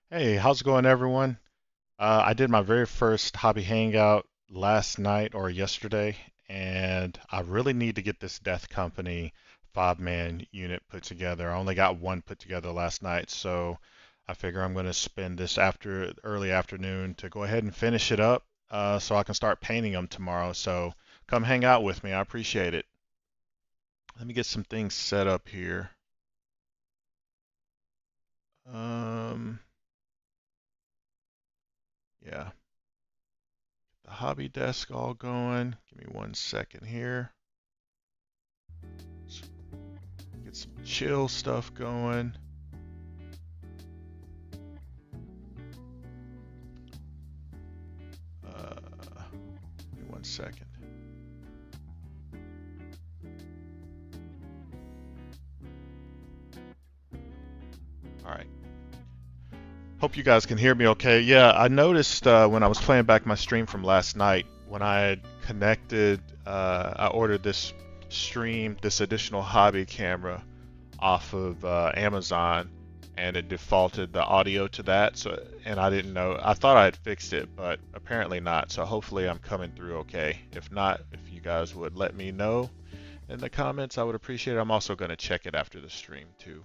Hey, how's it going, everyone? I did my very first hobby hangout last night or yesterday, and I really need to get this Death Company 5-man unit put together. I only got one put together last night, so I figure I'm going to spend this early afternoon to go ahead and finish it up, so I can start painting them tomorrow. So come hang out with me. I appreciate it. Let me get some things set up here. Um, yeah. The hobby desk all going. Give me 1 second here. Let's get some chill stuff going. Give me 1 second. All right. Hope you guys can hear me okay. Yeah, I noticed when I was playing back my stream from last night, when I had connected, I ordered this additional hobby camera off of Amazon, and it defaulted the audio to that. So, and I didn't know. I thought I had fixed it, but apparently not. So hopefully I'm coming through okay. If not, if you guys would let me know in the comments, I would appreciate it. I'm also going to check it after the stream too.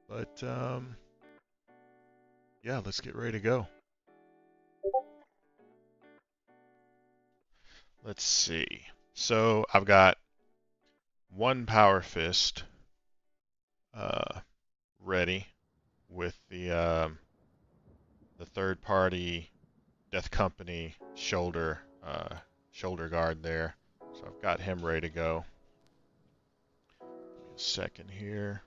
But yeah, let's get ready to go. Let's see. So I've got one power fist uh, ready with the third party Death Company shoulder guard there. So I've got him ready to go. Give me a second here.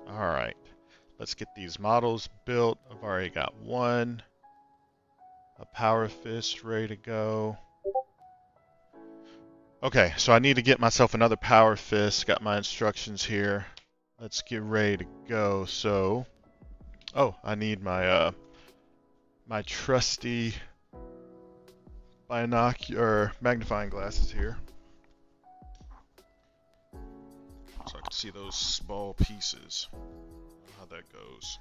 All right, let's get these models built. I've already got one. A power fist ready to go. Okay, so I need to get myself another power fist. Got my instructions here. Let's get ready to go. So, oh, I need my trusty binocular magnifying glasses here, so I can see those small pieces. How that goes.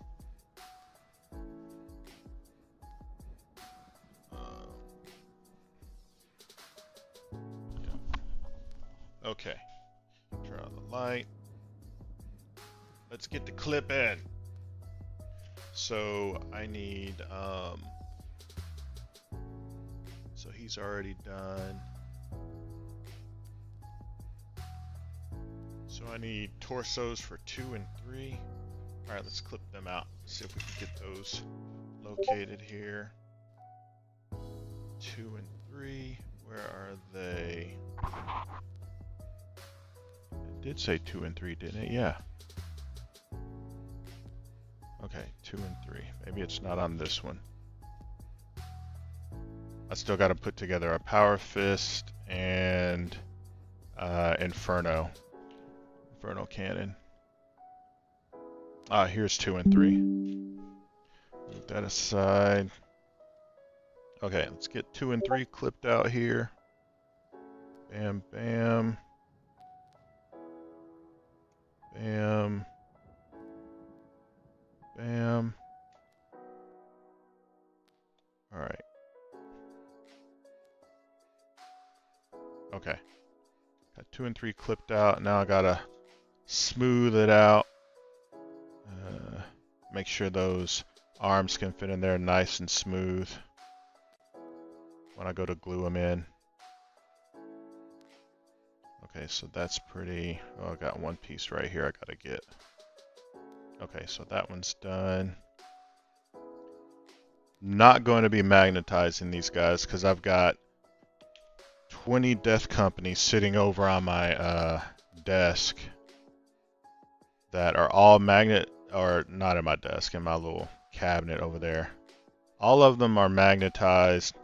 Yeah. Okay. Turn on the light. Let's get the clip in. So I need so he's already done. So I need torsos for 2 and 3. All right, let's clip them out. See if we can get those located here. 2 and 3. Where are they? It did say 2 and 3, didn't it? Yeah. Okay, 2 and 3. Maybe it's not on this one. I still got to put together a power fist and inferno cannon. Ah, here's 2 and 3. Move that aside. Okay, let's get 2 and 3 clipped out here. Bam, bam. Bam. Bam. All right. Okay. Got 2 and 3 clipped out. Now I gotta smooth it out. Make sure those arms can fit in there nice and smooth when I go to glue them in. Okay, so that's pretty. Oh, I got one piece right here I gotta get. Okay, so that one's done. Not going to be magnetizing these guys because I've got 20 Death Companies sitting over on my desk that are all magnet, or not in my desk, in my little cabinet over there. All of them are magnetized.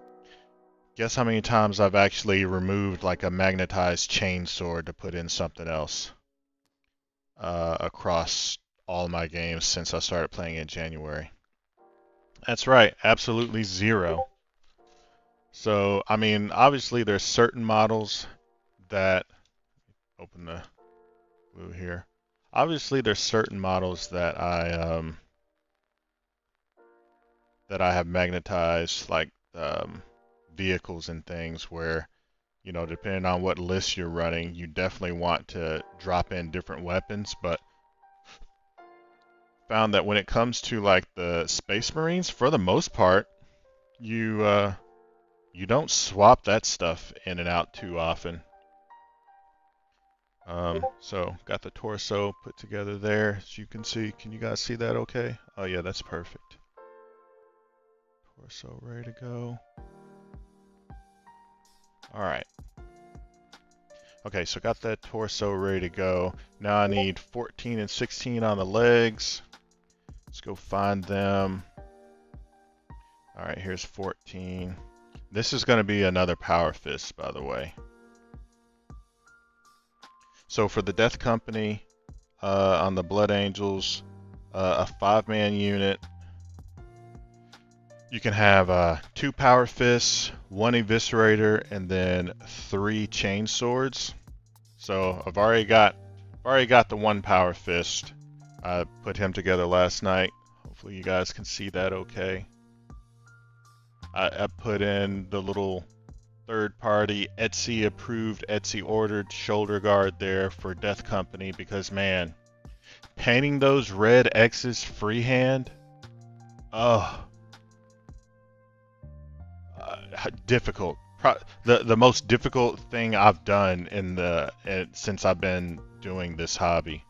Guess how many times I've actually removed like a magnetized chainsword to put in something else across all my games since I started playing in January. That's right, absolutely zero. So, I mean, obviously there's certain models that open the blue here. Obviously there's certain models that I have magnetized, like vehicles and things where, you know, depending on what list you're running, you definitely want to drop in different weapons, but found that when it comes to like the Space Marines, for the most part, you don't swap that stuff in and out too often. So got the torso put together there, as you can see. Can you guys see that okay? Oh yeah, that's perfect. Torso ready to go. All right. Okay, so got that torso ready to go. Now I need 14 and 16 on the legs. Let's go find them. All right, here's 14. This is going to be another power fist, by the way. So for the Death Company, on the Blood Angels, a 5-man unit, you can have 2 power fists, 1 eviscerator, and then 3 chain swords. So I've already got the 1 power fist. I put him together last night. Hopefully you guys can see that okay. I put in the little third-party Etsy approved, Etsy ordered shoulder guard there for Death Company because, man, painting those red X's freehand, difficult. The most difficult thing I've done since I've been doing this hobby.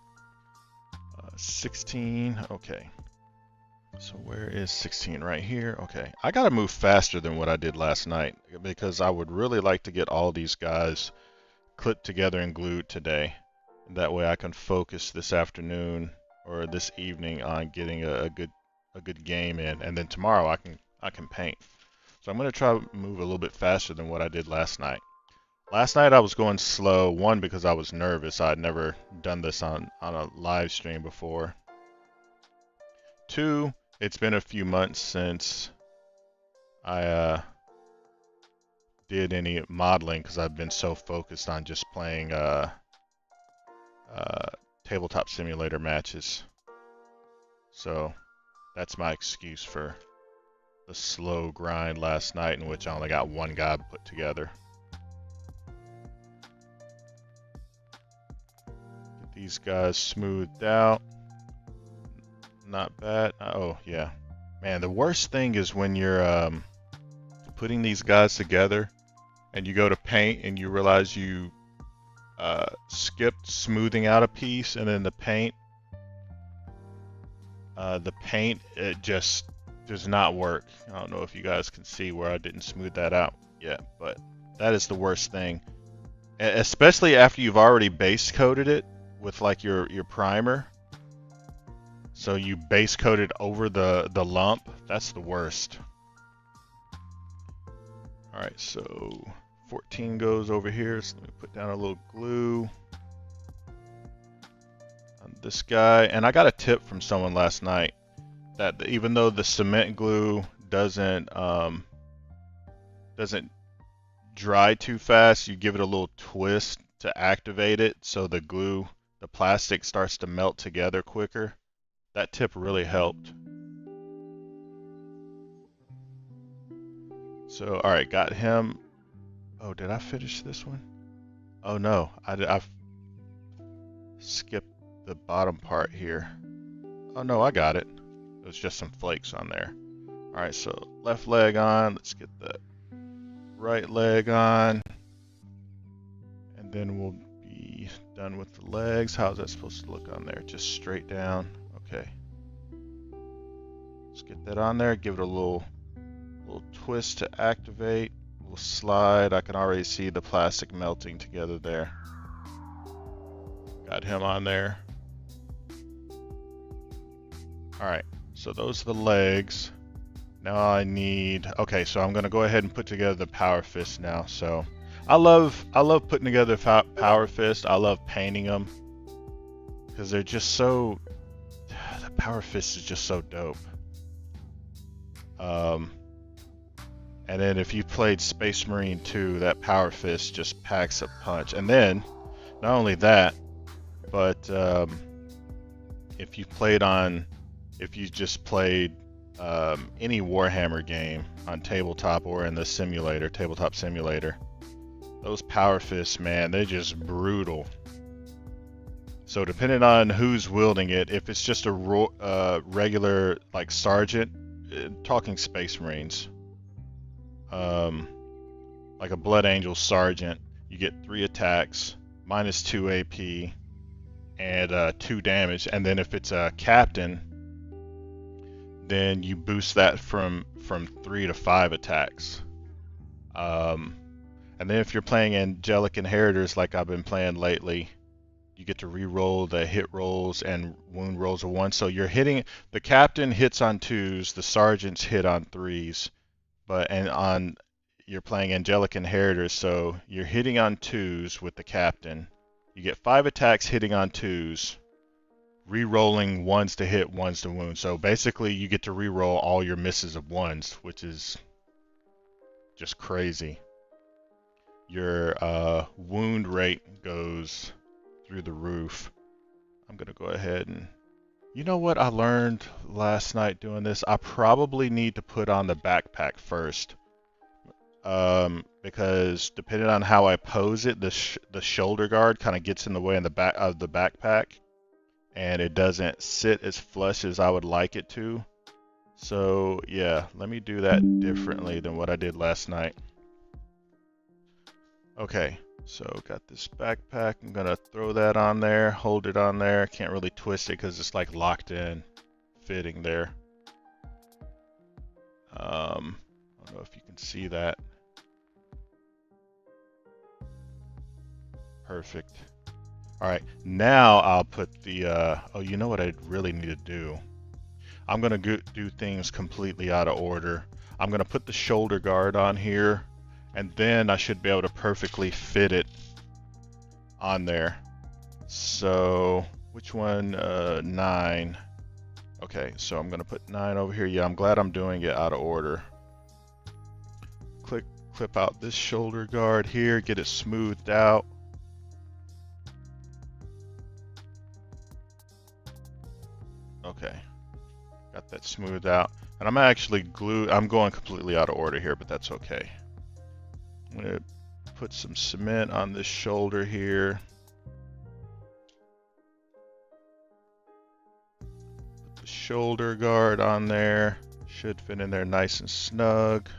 16, okay. So where is 16? Right here. Okay, I gotta move faster than what I did last night because I would really like to get all these guys clipped together and glued today. That way I can focus this afternoon or this evening on getting a good game in, and then tomorrow I can paint. So I'm gonna try to move a little bit faster than what I did last night. Last night I was going slow, one because I was nervous. I'd never done this on a live stream before. 2, it's been a few months since I did any modeling because I've been so focused on just playing tabletop simulator matches. So that's my excuse for the slow grind last night in which I only got 1 guy put together. Get these guys smoothed out. Not bad. Oh yeah, man, the worst thing is when you're putting these guys together and you go to paint and you realize you skipped smoothing out a piece, and then the paint it just does not work. I don't know if you guys can see where I didn't smooth that out yet, but that is the worst thing, especially after you've already base coated it with like your primer. So you base coated over the lump. That's the worst. All right, so 14 goes over here. So let me put down a little glue on this guy. And I got a tip from someone last night that even though the cement glue doesn't dry too fast, you give it a little twist to activate it so the plastic starts to melt together quicker. That tip really helped. So, all right, got him. Oh, did I finish this one? Oh no, I've skipped the bottom part here. Oh no, I got it. There's just some flakes on there. All right, so left leg on. Let's get the right leg on. And then we'll be done with the legs. How's that supposed to look on there? Just straight down. Okay. Let's get that on there. Give it a little twist to activate. A little slide. I can already see the plastic melting together there. Got him on there. All right. So those are the legs. Now I need, okay, so I'm gonna go ahead and put together the power fist now. So I love putting together power fist. I love painting them because they're just so, the power fist is just so dope. Um, and then if you played Space Marine 2, that power fist just packs a punch. And then not only that, but if you played on, if you just played any Warhammer game on tabletop or in the simulator, tabletop simulator, those power fists, man, they're just brutal. So depending on who's wielding it, if it's just a regular like sergeant, talking Space Marines, um, like a Blood Angel sergeant, you get 3 attacks, -2 AP, and 2 damage. And then if it's a captain, then you boost that from 3 to 5 attacks. And then if you're playing Angelic Inheritors like I've been playing lately, you get to re-roll the hit rolls and wound rolls of 1. So you're hitting, the captain hits on 2s, the sergeants hit on 3s, you're playing Angelic Inheritors, so you're hitting on 2s with the captain. You get 5 attacks hitting on 2s, re-rolling 1s to hit, 1s to wound. So basically you get to re-roll all your misses of 1s, which is just crazy. Your wound rate goes through the roof. I'm gonna go ahead and, you know what I learned last night doing this? I probably need to put on the backpack first, because depending on how I pose it, the shoulder guard kind of gets in the way in the back of the backpack, and it doesn't sit as flush as I would like it to. So yeah, let me do that differently than what I did last night. Okay, so got this backpack. I'm gonna throw that on there, hold it on there. Can't really twist it because it's like locked in, fitting there. I don't know if you can see that. Perfect. All right, now I'll put the, oh, you know what I really need to do? I'm gonna do things completely out of order. I'm gonna put the shoulder guard on here, and then I should be able to perfectly fit it on there. So, which one? 9. Okay, so I'm gonna put 9 over here. Yeah, I'm glad I'm doing it out of order. Clip out this shoulder guard here, get it smoothed out. Okay, got that smoothed out. And I'm actually I'm going completely out of order here, but that's okay. I'm gonna put some cement on this shoulder here. Put the shoulder guard on there. Should fit in there nice and snug.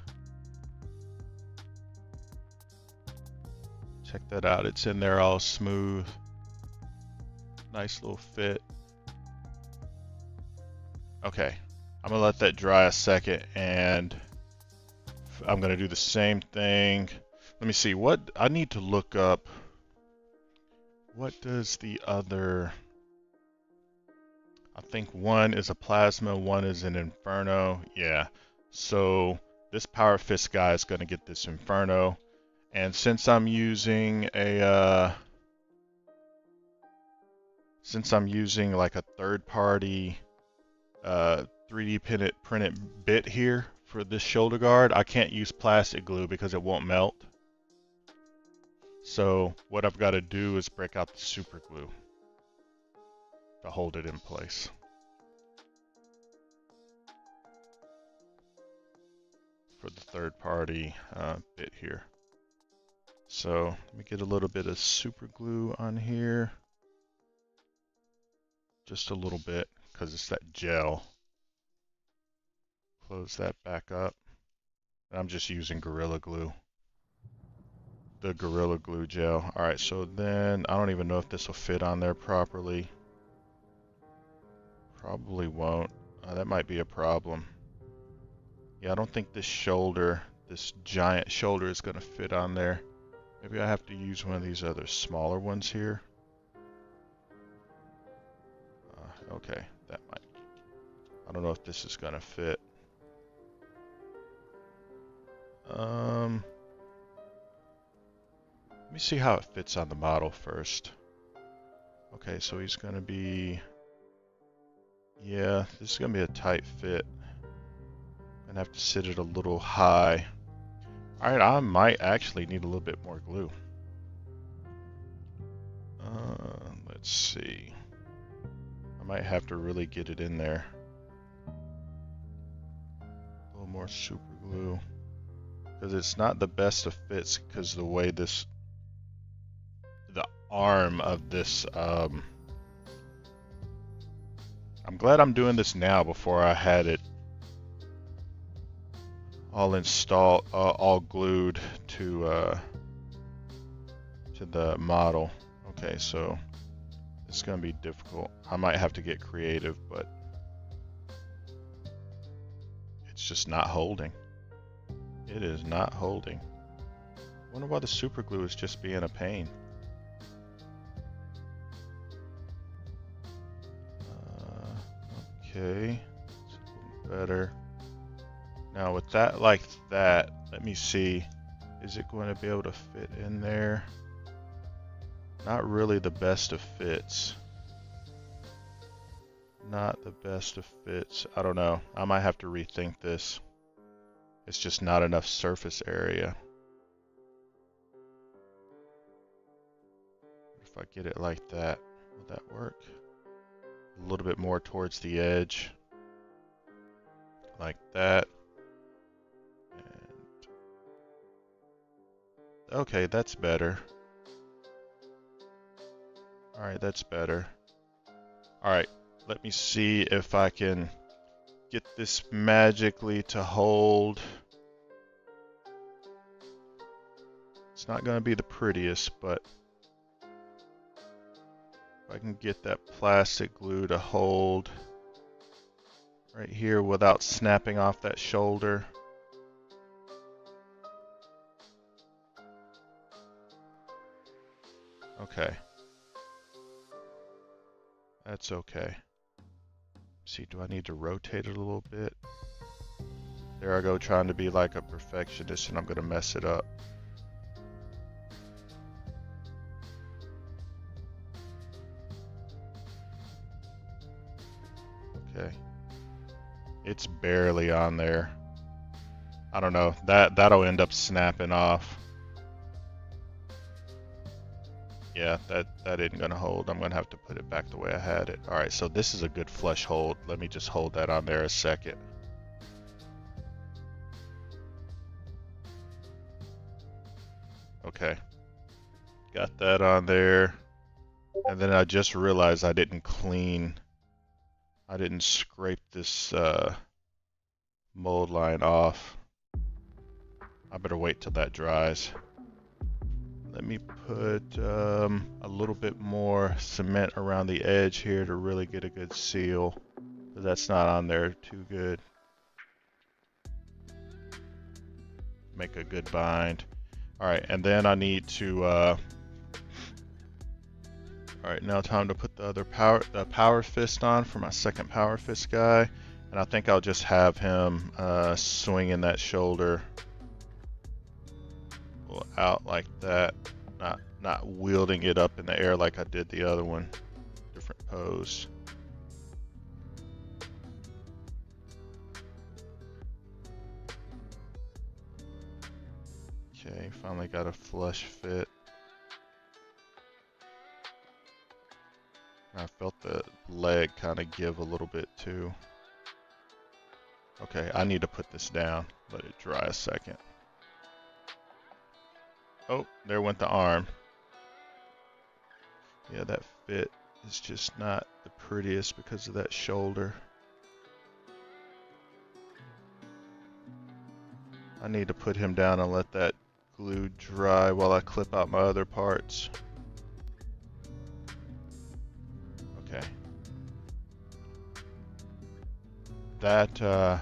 Check that out, it's in there all smooth. Nice little fit. Okay, I'm gonna let that dry a second, and I'm gonna do the same thing. Let me see, what I need to look up. What does the other, I think one is a plasma, one is an inferno. Yeah, so this power fist guy is gonna get this inferno, and since I'm using a like a third party 3D printed bit here for this shoulder guard, I can't use plastic glue because it won't melt. So what I've got to do is break out the super glue to hold it in place. For the third party bit here. So let me get a little bit of super glue on here. Just a little bit because it's that gel. Close that back up. I'm just using Gorilla Glue. The Gorilla Glue gel. Alright, so then I don't even know if this will fit on there properly. Probably won't. That might be a problem. Yeah, I don't think this shoulder, this giant shoulder is going to fit on there. Maybe I have to use one of these other smaller ones here. Okay, that might. I don't know if this is going to fit. Let me see how it fits on the model first. Okay, so he's gonna be, yeah, this is gonna be a tight fit. I'm gonna have to sit it a little high. All right, I might actually need a little bit more glue. Let's see. I might have to really get it in there. A little more super glue. Because it's not the best of fits because the way this, the arm of this, I'm glad I'm doing this now before I had it all installed, all glued to the model. Okay, so it's gonna be difficult. I might have to get creative, but it's just not holding. It is not holding. Wonder why the super glue is just being a pain. Okay, it's a little better. Now with that like that, let me see. Is it going to be able to fit in there? Not really the best of fits. Not the best of fits. I don't know. I might have to rethink this. It's just not enough surface area. If I get it like that, will that work? A little bit more towards the edge. Like that. And okay, that's better. Alright, that's better. Alright, let me see if I can get this magically to hold. It's not going to be the prettiest, but if I can get that plastic glue to hold right here without snapping off that shoulder. Okay. That's okay. See, do I need to rotate it a little bit? There I go, trying to be like a perfectionist, and I'm gonna mess it up. Okay. It's barely on there. I don't know. That'll end up snapping off. Yeah, that isn't gonna hold. I'm gonna have to put it back the way I had it. Alright, so this is a good flush hold. Let me just hold that on there a second. Okay. Got that on there. And then I just realized I didn't scrape this mold line off. I better wait till that dries. Let me put a little bit more cement around the edge here to really get a good seal. That's not on there too good. Make a good bind. Alright, and then I need to alright, now time to put the other power fist on for my second power fist guy. And I think I'll just have him swinging that shoulder out like that, not wielding it up in the air like I did the other one. Different pose. Okay, finally got a flush fit. I felt the leg kind of give a little bit too. Okay, I need to put this down. Let it dry a second. Oh, there went the arm. Yeah, that fit is just not the prettiest because of that shoulder. I need to put him down and let that glue dry while I clip out my other parts. Okay. That,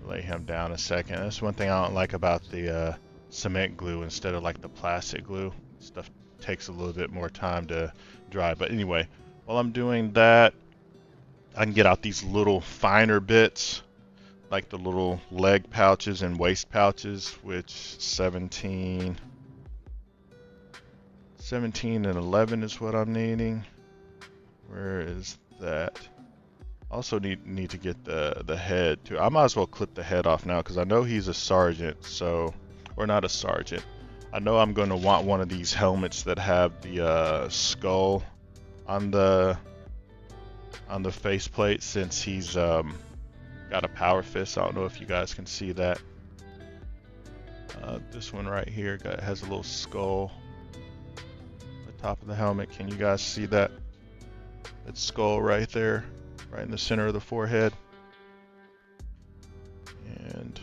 lay him down a second. That's one thing I don't like about the cement glue instead of like the plastic glue. Stuff takes a little bit more time to dry. But anyway, while I'm doing that, I can get out these little finer bits like the little leg pouches and waist pouches, which 17 and 11 is what I'm needing. Where is that? Also need to get the head too. I might as well clip the head off now because I know he's a sergeant, so, or not a sergeant. I know I'm going to want one of these helmets that have the skull on the faceplate, since he's got a power fist. I don't know if you guys can see that. This one right here has a little skull on the top of the helmet. Can you guys see that? That skull right there, right in the center of the forehead. And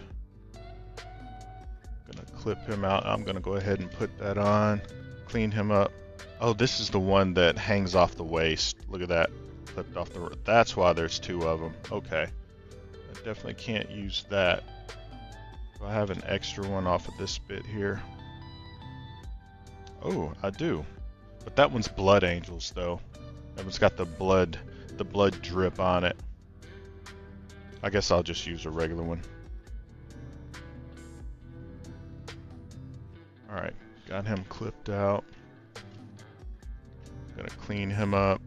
I'm gonna clip him out. I'm gonna go ahead and put that on, clean him up. Oh, this is the one that hangs off the waist. Look at that, clipped off the. That's why there's two of them. Okay, I definitely can't use that. Do I have an extra one off of this bit here? Oh, I do. But that one's Blood Angels though. That one's got the blood drip on it. I guess I'll just use a regular one. Alright, got him clipped out. Gonna clean him up.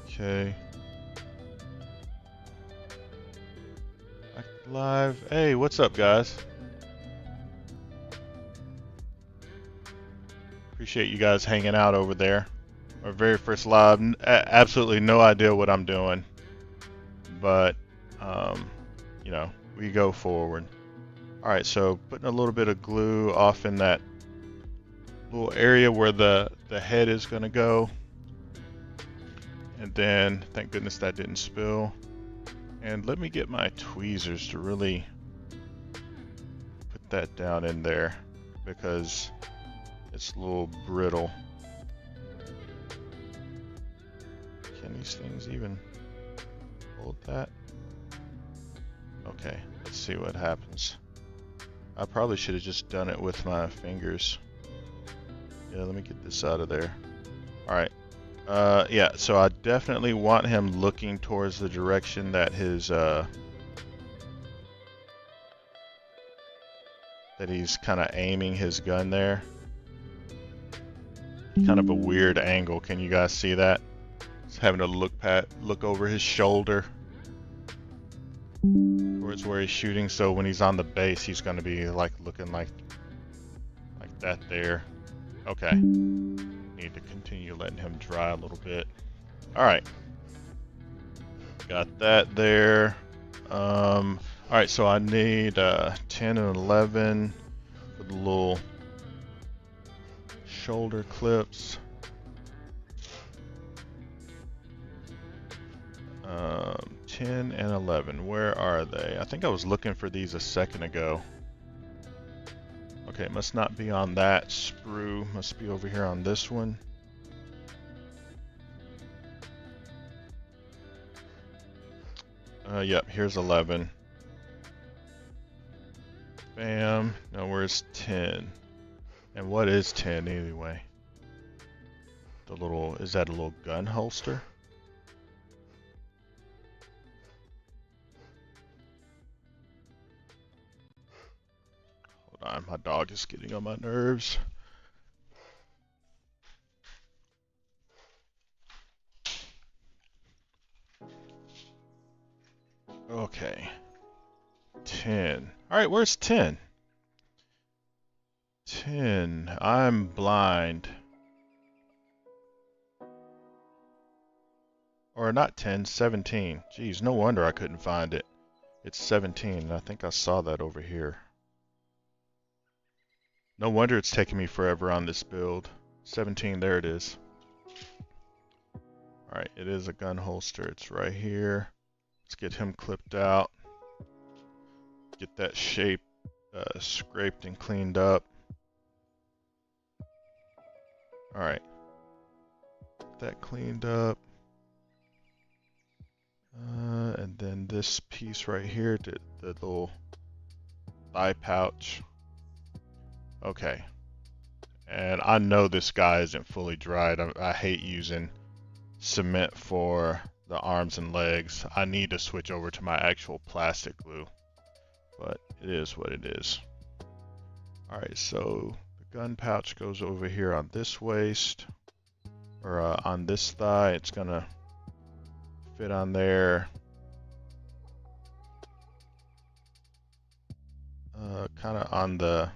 Okay. Back live. Hey, what's up, guys? Appreciate you guys hanging out over there. Our very first live. Absolutely no idea what I'm doing, but you know, we go forward. All right, so putting a little bit of glue off in that little area where the head is going to go, and then thank goodness that didn't spill. And let me get my tweezers to really put that down in there because it's a little brittle. Can these things even hold that? Okay, let's see what happens. I probably should have just done it with my fingers. Yeah, let me get this out of there. Alright. Yeah, so I definitely want him looking towards the direction that his that he's kind of aiming his gun there. Kind of a weird angle. Can you guys see that? He's having to look over his shoulder towards where he's shooting. So when he's on the base, he's going to be like looking like that there. Okay. Need to continue letting him dry a little bit. All right. Got that there. All right. So I need 10 and 11 for the little shoulder clips. 10 and 11, where are they? I think I was looking for these a second ago. Okay, it must not be on that sprue, must be over here on this one. Yep, here's 11. Bam. Now where's 10? And what is 10 anyway? The little, is that a little gun holster? Hold on, my dog is getting on my nerves. Okay. 10. Alright, where's 10? 10. I'm blind. Or not 10, 17. Geez, no wonder I couldn't find it. It's 17, and I think I saw that over here. No wonder it's taking me forever on this build. 17, there it is. Alright, it is a gun holster. It's right here. Let's get him clipped out. Get that shape scraped and cleaned up. Alright. Get that cleaned up. And then this piece right here, the little thigh pouch. Okay. And I know this guy isn't fully dried. I hate using cement for the arms and legs. I need to switch over to my actual plastic glue, but it is what it is. All right, so the gun pouch goes over here on this waist, or on this thigh. It's gonna fit on there. Kind of on the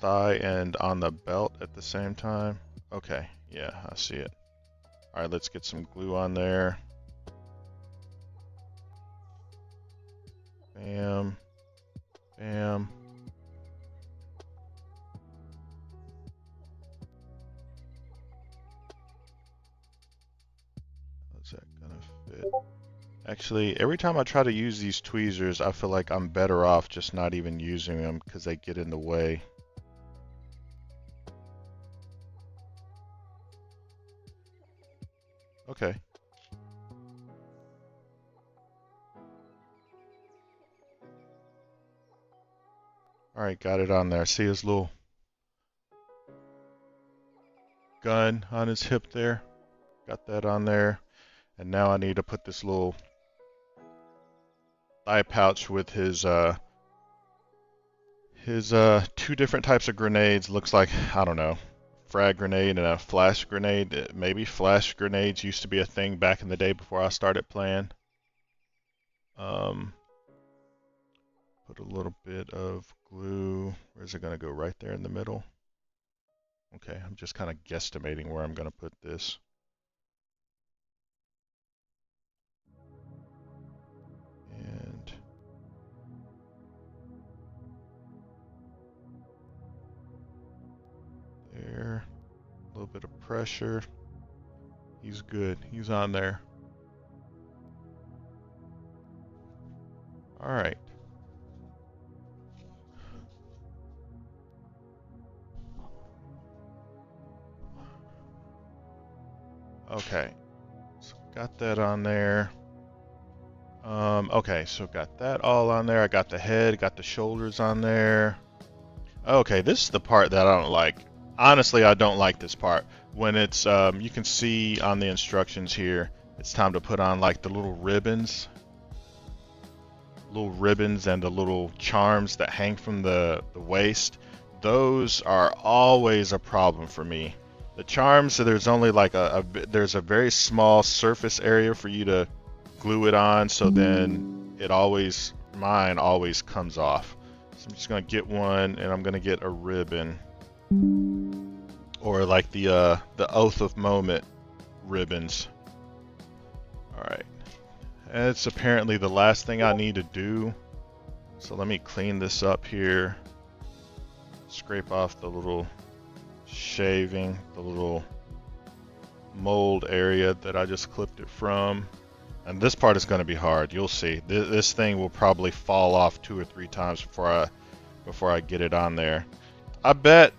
thigh and on the belt at the same time. Okay, yeah, I see it. All right, let's get some glue on there. Bam, bam. How's that gonna fit? Actually, every time I try to use these tweezers, I feel like I'm better off just not even using them because they get in the way. Okay. All right, got it on there. See his little gun on his hip there? Got that on there. And now I need to put this little thigh pouch with his two different types of grenades. Looks like, I don't know, frag grenade and a flash grenade. Maybe flash grenades used to be a thing back in the day before I started playing. Put a little bit of glue. Where's it gonna go? Right there in the middle? Okay, I'm just kind of guesstimating where I'm gonna put this. And there, a little bit of pressure. He's good, he's on there. All right. Okay, so got that on there. Okay, so got that all on there. I got the head, got the shoulders on there. Okay, this is the part that I don't like. Honestly, I don't like this part. When it's, you can see on the instructions here, it's time to put on like the little ribbons. Little ribbons and the little charms that hang from the waist. Those are always a problem for me. The charms, so there's only like there's a very small surface area for you to glue it on, so then it always, mine always comes off. So I'm just gonna get one, and I'm gonna get a ribbon, or like the Oath of Moment ribbons. All right, and it's apparently the last thing I need to do. So let me clean this up here. Scrape off the little shaving, the little mold area that I just clipped it from. And this part is going to be hard. You'll see. This thing will probably fall off 2 or 3 times before I get it on there. I bet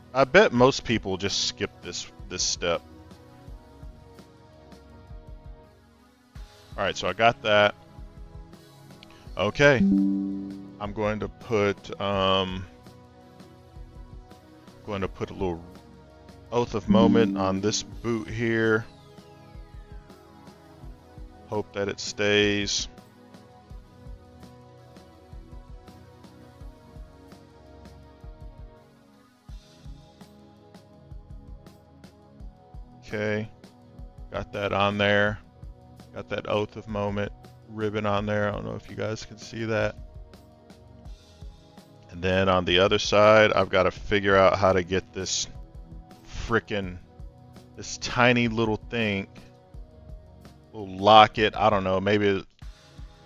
most people just skip this step. All right, so I got that. Okay, I'm going to put a little Oath of Moment on this boot here. Hope that it stays. Okay, got that on there. Got that Oath of Moment ribbon on there. I don't know if you guys can see that. And then on the other side, I've got to figure out how to get this tiny little thing. Little locket. I don't know. Maybe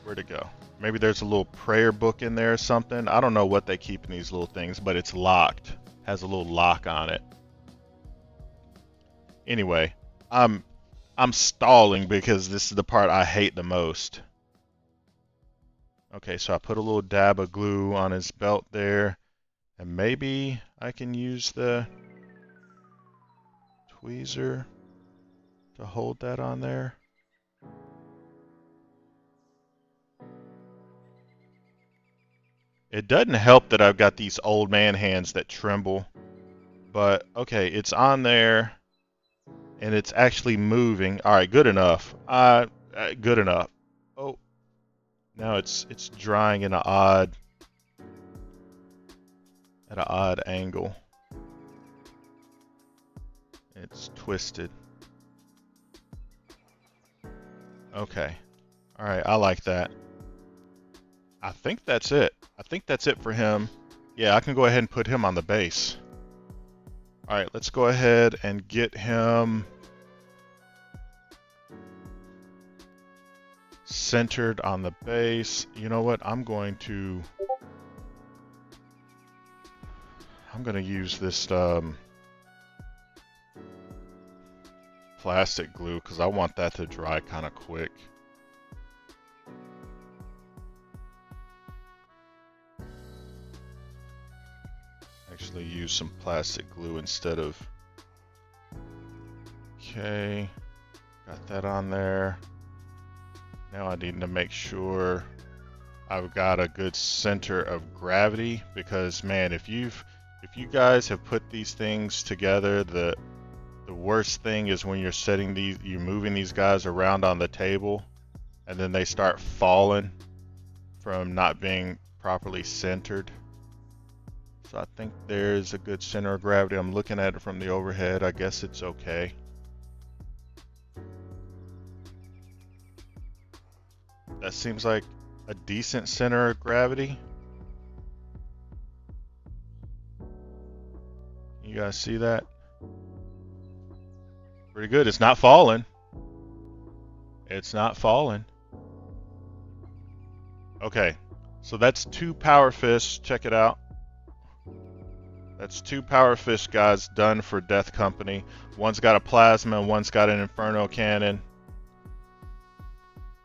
where'd it go? Maybe there's a little prayer book in there or something. I don't know what they keep in these little things, but it's locked. Has a little lock on it. Anyway, I'm stalling because this is the part I hate the most. Okay, so I put a little dab of glue on his belt there, and maybe I can use the tweezer to hold that on there. It doesn't help that I've got these old man hands that tremble, but okay, it's on there. and it's actually moving. All right, good enough. Good enough. Oh, now it's drying in at an odd angle. It's twisted. Okay. All right, I like that. I think that's it. I think that's it for him. Yeah, I can go ahead and put him on the base. All right, let's go ahead and get him centered on the base. You know what? I'm going to use this plastic glue because I want that to dry kind of quick. Actually use some plastic glue instead of... Okay, got that on there. Now I need to make sure I've got a good center of gravity, because man, if you guys have put these things together, the worst thing is when you're moving these guys around on the table and then they start falling from not being properly centered. So I think there's a good center of gravity. I'm looking at it from the overhead. I guess it's okay. That seems like a decent center of gravity. You guys see that? Pretty good. It's not falling. It's not falling. Okay, so that's 2 power fists. Check it out. That's 2 power fist guys done for Death Company. One's got a plasma and one's got an inferno cannon.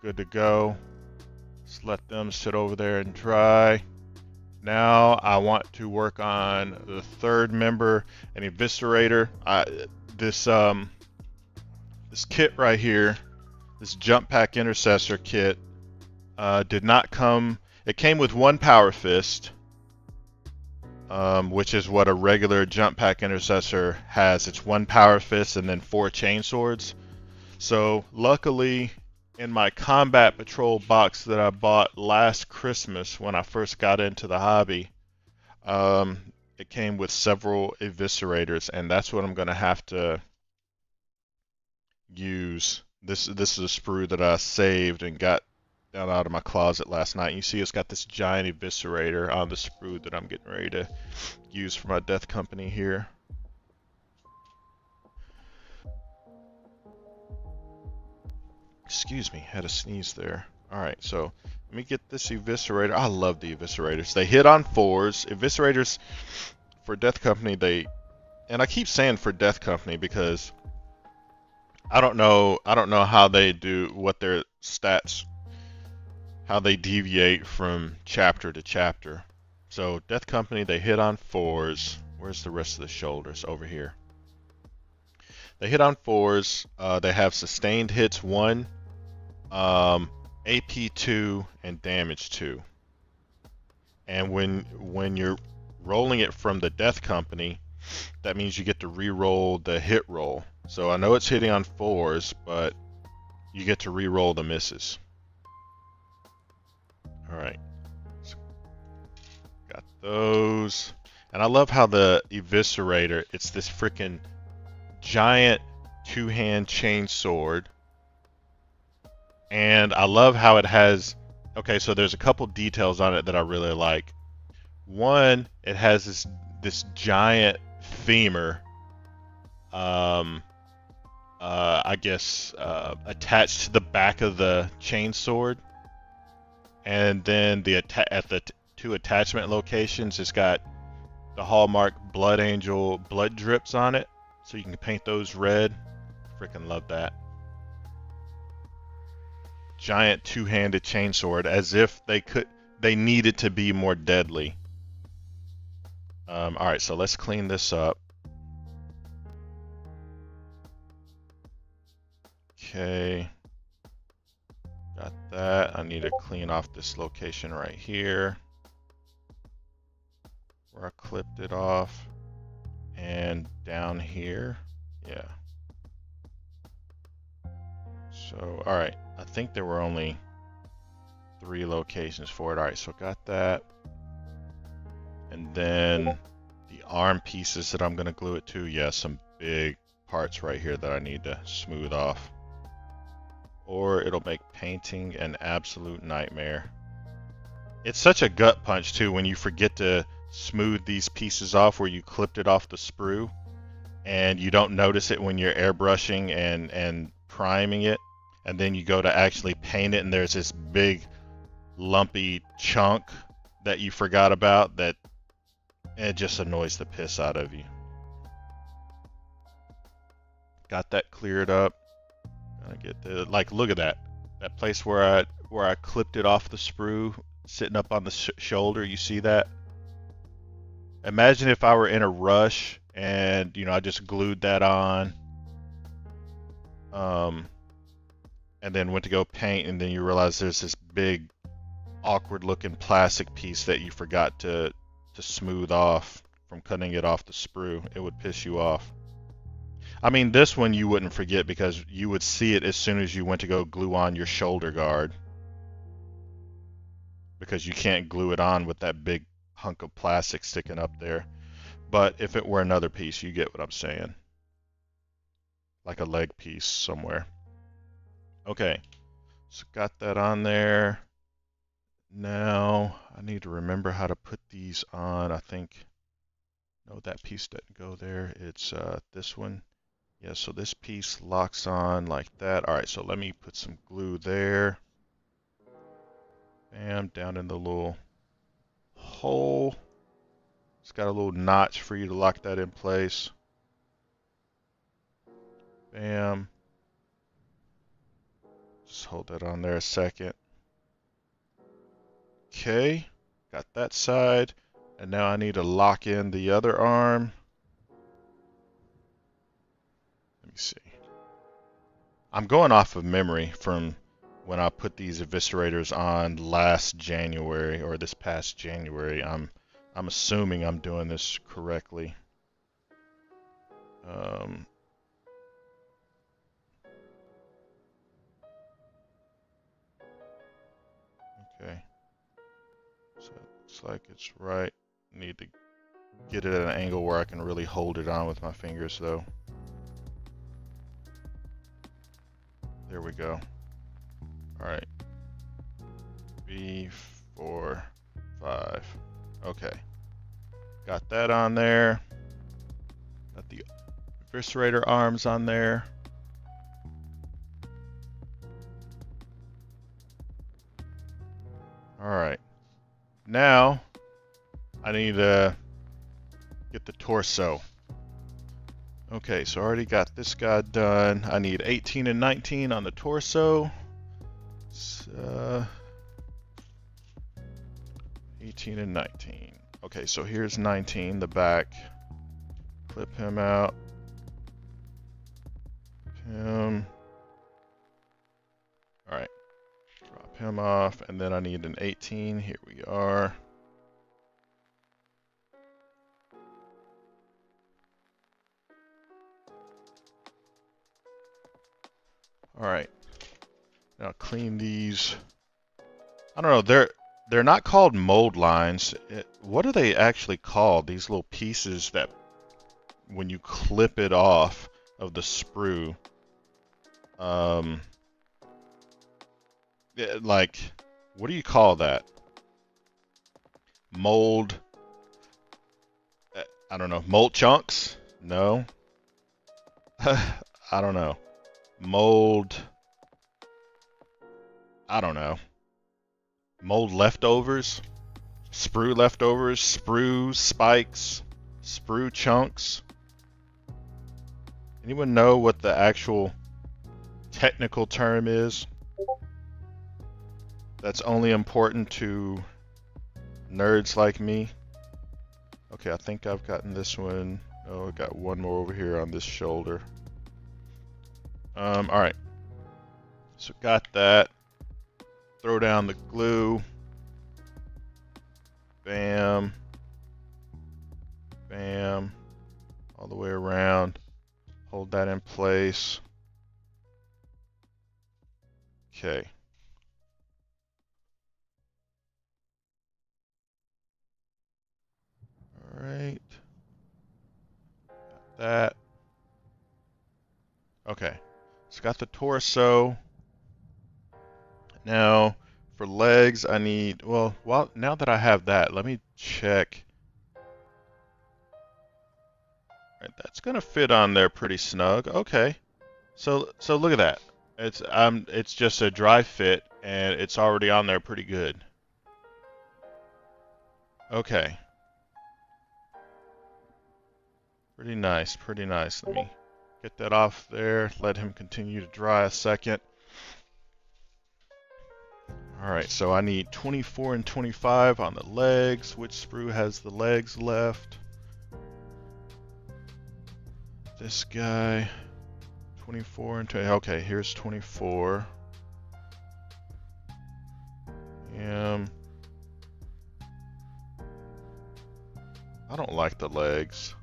Good to go. Just let them sit over there and dry. Now I want to work on the 3rd member, an eviscerator. This kit right here, this jump pack intercessor kit, did not come. It came with 1 power fist. Which is what a regular jump pack intercessor has. It's 1 power fist and then 4 chain swords. So luckily in my combat patrol box that I bought last Christmas when I first got into the hobby, it came with several eviscerators, and that's what I'm going to have to use. This is a sprue that I saved and got down out of my closet last night. You see it's got this giant eviscerator on the sprue that I'm getting ready to use for my Death Company here. Excuse me, had a sneeze there. Alright, so let me get this eviscerator. I love the eviscerators. They hit on 4s. Eviscerators for Death Company, and I keep saying for Death Company because I don't know how they do, what their stats, how they deviate from chapter to chapter. So Death Company, they hit on 4s. Where's the rest of the shoulders? Over here. They hit on 4s. They have sustained hits 1, AP 2, and damage 2. And when you're rolling it from the Death Company, that means you get to re-roll the hit roll. So I know it's hitting on 4s, but you get to re-roll the misses. Alright. So got those. And I love how the eviscerator, it's this freaking giant 2-hand chain sword. And I love how it has, okay, so there's a couple details on it that I really like. One, it has this giant femur, I guess, attached to the back of the chain sword. And then at the 2 attachment locations, it's got the hallmark Blood Angel blood drips on it, so you can paint those red. Freaking love that. Giant 2-handed chainsword, as if they needed to be more deadly. Alright, so let's clean this up. Okay. Got that. I need to clean off this location right here where I clipped it off, and down here. Yeah. So, all right, I think there were only 3 locations for it. All right, so got that. And then the arm pieces that I'm gonna glue it to, yeah, some big parts right here that I need to smooth off. Or it'll make painting an absolute nightmare. It's such a gut punch too when you forget to smooth these pieces off where you clipped it off the sprue and you don't notice it when you're airbrushing and priming it, and then you go to actually paint it and there's this big lumpy chunk that you forgot about that it just annoys the piss out of you. Got that cleared up. Gonna get the, like, look at that place where I clipped it off the sprue sitting up on the shoulder. You see that? Imagine if I were in a rush and, you know, I just glued that on, and then went to go paint, and then you realize there's this big awkward looking plastic piece that you forgot to smooth off from cutting it off the sprue. It would piss you off. I mean, this one you wouldn't forget because you would see it as soon as you went to go glue on your shoulder guard, because you can't glue it on with that big hunk of plastic sticking up there. But if it were another piece, you get what I'm saying. Like a leg piece somewhere. Okay, so got that on there. Now I need to remember how to put these on. I think, no, that piece doesn't go there. It's this one. Yeah, so this piece locks on like that. All right, so let me put some glue there. Bam, down in the little hole. It's got a little notch for you to lock that in place. Bam. Just hold that on there a second. Okay, got that side. And now I need to lock in the other arm. Let me see. I'm going off of memory from when I put these eviscerators on last January, or this past January. I'm assuming I'm doing this correctly. Okay. So it looks like it's right. Need to get it at an angle where I can really hold it on with my fingers though. There we go. Alright. 3, 4, 5. Okay. Got that on there. Got the eviscerator arms on there. Alright. Now I need to get the torso. Okay, so I already got this guy done. I need 18 and 19 on the torso. 18 and 19. Okay, so here's 19, the back. Clip him out. Him. Alright. Drop him off, and then I need an 18. Here we are. Alright. Now clean these. I don't know, they're not called mold lines. What are they actually called? These little pieces that when you clip it off of the sprue, like, what do you call that? Mold, I don't know, mold chunks? No. I don't know. Mold, I don't know. Mold leftovers? Sprue leftovers? Sprue spikes? Sprue chunks? Anyone know what the actual technical term is? That's only important to nerds like me. Okay, I think I've gotten this one. Oh, I got one more over here on this shoulder. Alright. So got that. Throw down the glue. Bam. Bam. All the way around. Hold that in place. Okay. All right. Got that. Okay. It's got the torso. Now, for legs, I need, well, now that I have that, let me check. All right, that's gonna fit on there pretty snug. Okay. So look at that. It's just a dry fit and it's already on there pretty good. Okay. Pretty nice, pretty nice. Let me get that off there. Let him continue to dry a second. Alright, so I need 24 and 25 on the legs. Which sprue has the legs left? This guy. 24 and 20. Okay, here's 24. I don't like the legs.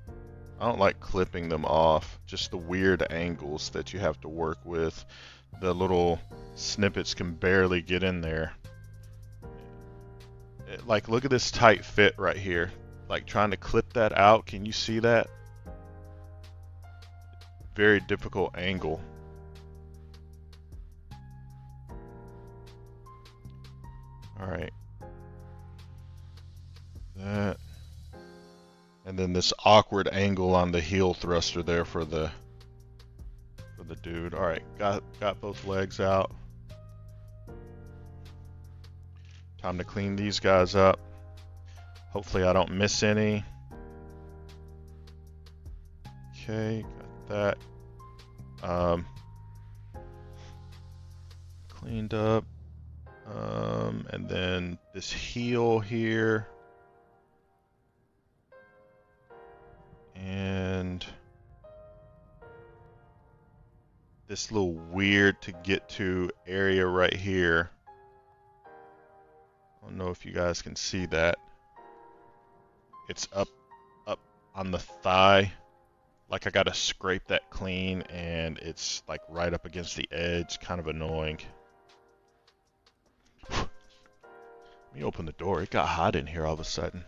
I don't like clipping them off. Just the weird angles that you have to work with. The little snippets can barely get in there. Like, look at this tight fit right here. Like, trying to clip that out. Can you see that? Very difficult angle. Alright. That. And then this awkward angle on the heel thruster there for the dude. Alright, got both legs out. Time to clean these guys up. Hopefully I don't miss any. Okay, got that. Cleaned up. And then this heel here. And this little weird to get to area right here. I don't know if you guys can see that. It's up on the thigh. Like I gotta scrape that clean and it's like right up against the edge. Kind of annoying. Let me open the door. It got hot in here all of a sudden.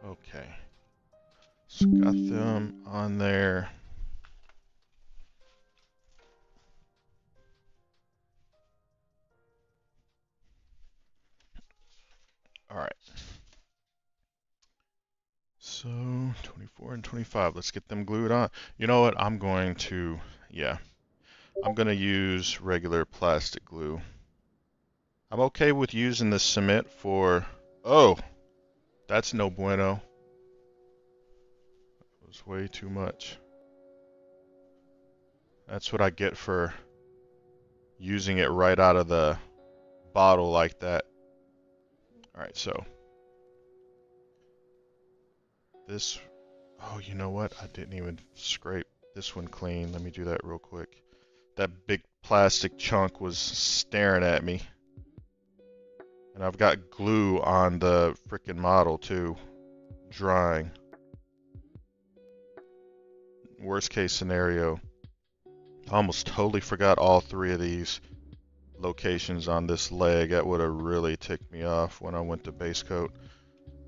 Okay. So got them on there. All right. So 24 and 25. Let's get them glued on. You know what? I'm going to use regular plastic glue. I'm okay with using the cement for... Oh, that's no bueno. That was way too much. That's what I get for using it right out of the bottle like that. Alright, so this... Oh, you know what? I didn't even scrape this one clean. Let me do that real quick. That big plastic chunk was staring at me. And I've got glue on the frickin' model too, drying. Worst case scenario. I almost totally forgot all three of these locations on this leg. That would have really ticked me off when I went to base coat.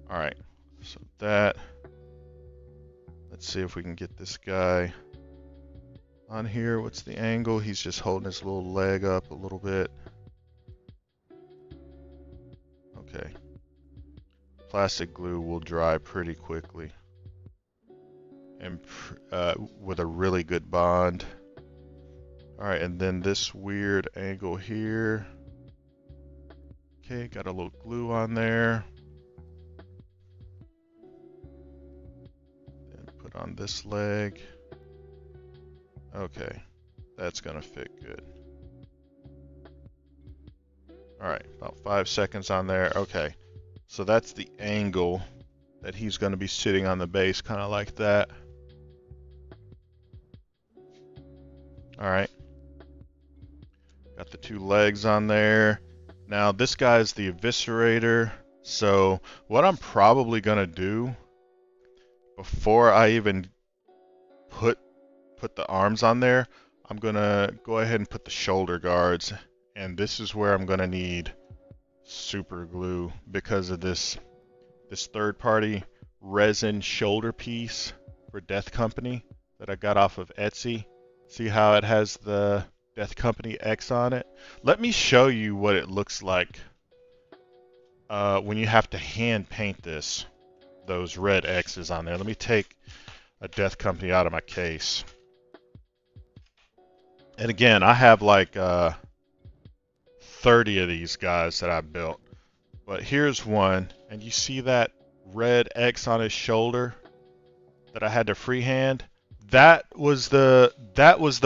Alright, so that. Let's see if we can get this guy on here. What's the angle? He's just holding his little leg up a little bit. Okay. Plastic glue will dry pretty quickly. And with a really good bond. Alright, and then this weird angle here. Okay, got a little glue on there. Then put on this leg. Okay, that's gonna fit good. Alright, about 5 seconds on there. Okay, so that's the angle that he's gonna be sitting on the base, kind of like that. Alright. Got the 2 legs on there. Now this guy's the eviscerator. So what I'm probably gonna do before I even put the arms on there, I'm gonna go ahead and put the shoulder guards, and this is where I'm gonna need super glue because of this third-party resin shoulder piece for Death Company that I got off of Etsy. See how it has the Death Company X on it? Let me show you what it looks like when you have to hand paint those red X's on there. Let me take a Death Company out of my case. And again, I have like 30 of these guys that I built. But here's one, and you see that red X on his shoulder that I had to freehand? That was the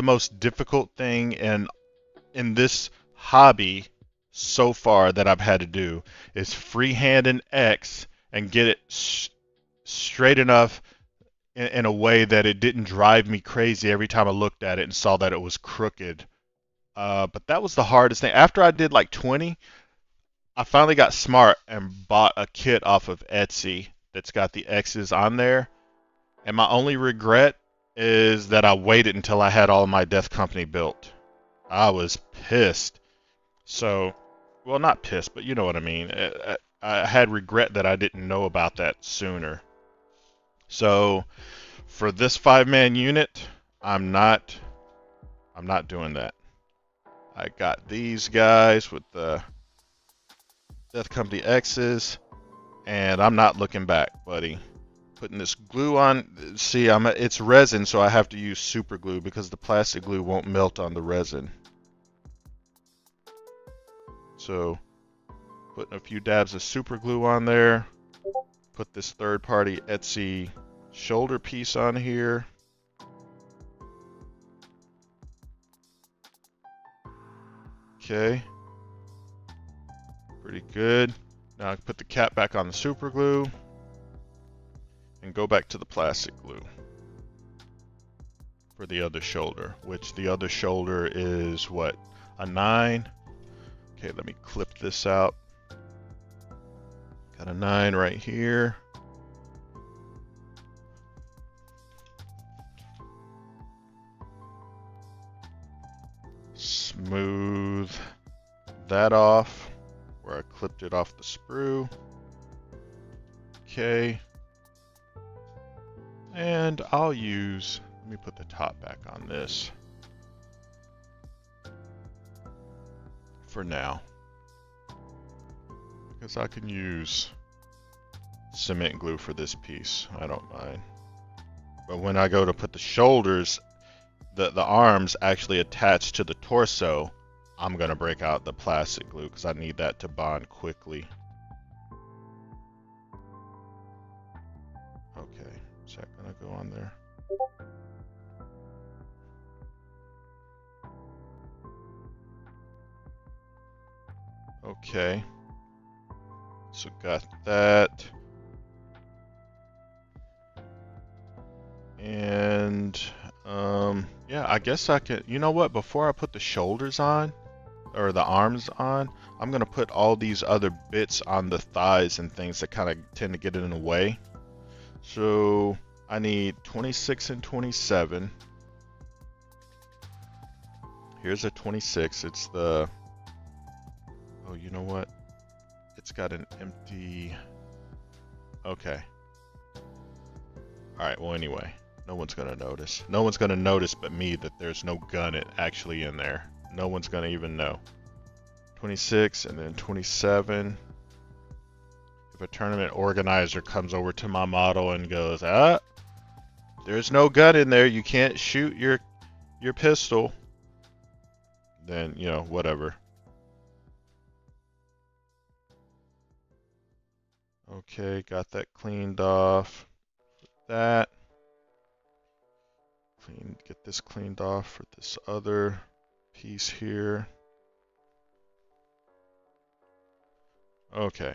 most difficult thing in this hobby so far that I've had to do, is freehand an X and get it straight enough in a way that it didn't drive me crazy every time I looked at it and saw that it was crooked. But that was the hardest thing. After I did like 20, I finally got smart and bought a kit off of Etsy that's got the X's on there. And my only regret is that I waited until I had all my Death Company built. I was pissed. So, well, not pissed, but you know what I mean. I had regret that I didn't know about that sooner. So, for this 5-man unit, I'm not doing that. I got these guys with the Death Company X's, and I'm not looking back, buddy. Putting this glue on. See, it's resin, so I have to use super glue because the plastic glue won't melt on the resin. So, putting a few dabs of super glue on there. Put this third-party Etsy shoulder piece on here. Okay. Pretty good. Now I can put the cap back on the super glue and go back to the plastic glue for the other shoulder, which the other shoulder is what? A 9. Okay, let me clip this out. Got a 9 right here. Smooth that off where I clipped it off the sprue. Okay. And I'll use, let me put the top back on this for now, because I can use cement glue for this piece. I don't mind. But when I go to put the shoulders, the arms actually attach to the torso, I'm going to break out the plastic glue because I need that to bond quickly. Okay, is that going to go on there? Okay, so got that. And yeah, I guess I could, you know what, before I put the shoulders on, or the arms on, I'm gonna put all these other bits on the thighs and things that kind of tend to get in the way. So I need 26 and 27. Here's a 26. It's the, oh, you know what? It's got an empty, okay. Alright, well anyway, no one's gonna notice. No one's gonna notice but me that there's no gun actually in there. No one's gonna even know. 26 and then 27. If a tournament organizer comes over to my model and goes, ah, there's no gun in there, you can't shoot your pistol, then, you know, whatever. Okay, got that cleaned off. That. Get this cleaned off for this other piece here. Okay.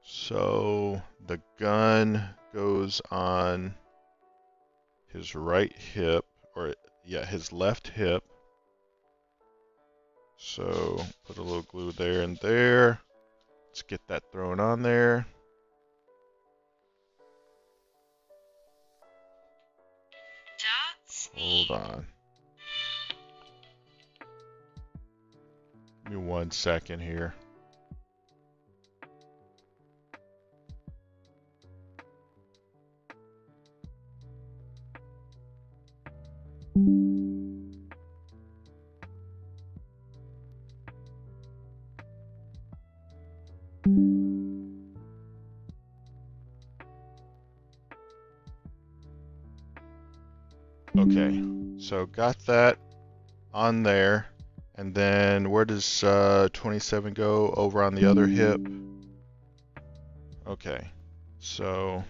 So the gun goes on his right hip, or yeah, his left hip. So put a little glue there and there. Let's get that thrown on there. Hold on. Give me 1 second here. Okay, so got that on there. And then where does 27 go? Over on the other hip. Okay, so,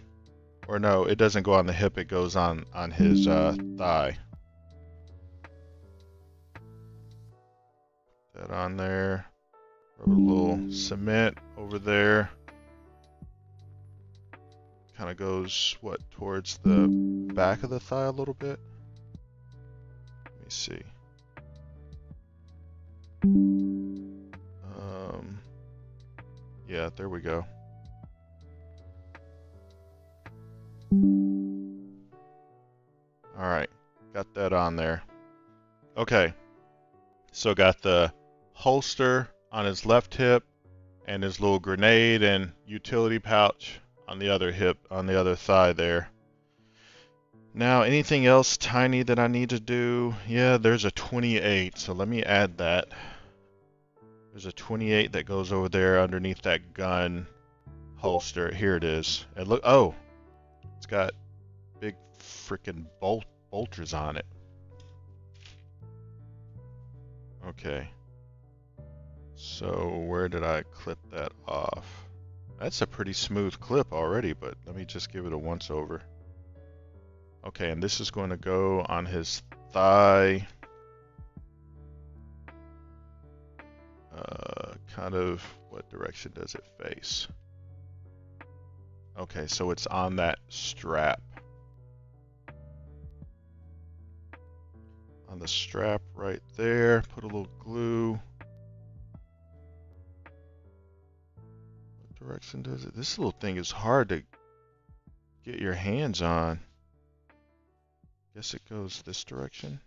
or no, it doesn't go on the hip, it goes on his thigh. That on there. Rub a little cement over there. Kind of goes, what, towards the back of the thigh a little bit? Let me see. Yeah, there we go. Alright, got that on there. Okay, so got the holster on his left hip and his little grenade and utility pouch on the other hip, on the other thigh there. Now, anything else tiny that I need to do? Yeah, there's a 28, so let me add that. There's a 28 that goes over there underneath that gun holster. Here it is. And look, oh, it's got big freaking bolters on it. Okay. So where did I clip that off? That's a pretty smooth clip already, but let me just give it a once over. Okay, and this is going to go on his thigh. Kind of, what direction does it face? Okay, so it's on that strap. On the strap right there, put a little glue. What direction does it? This little thing is hard to get your hands on. Guess it goes this direction.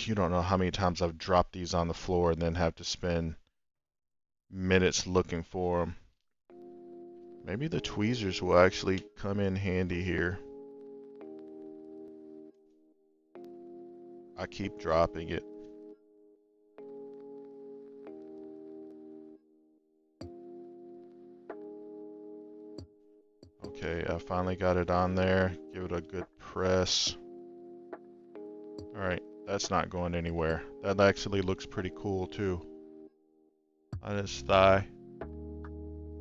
You don't know how many times I've dropped these on the floor and then have to spend minutes looking for them. Maybe the tweezers will actually come in handy here. I keep dropping it. Okay, I finally got it on there. Give it a good press. Alright, that's not going anywhere. That actually looks pretty cool too. On his thigh.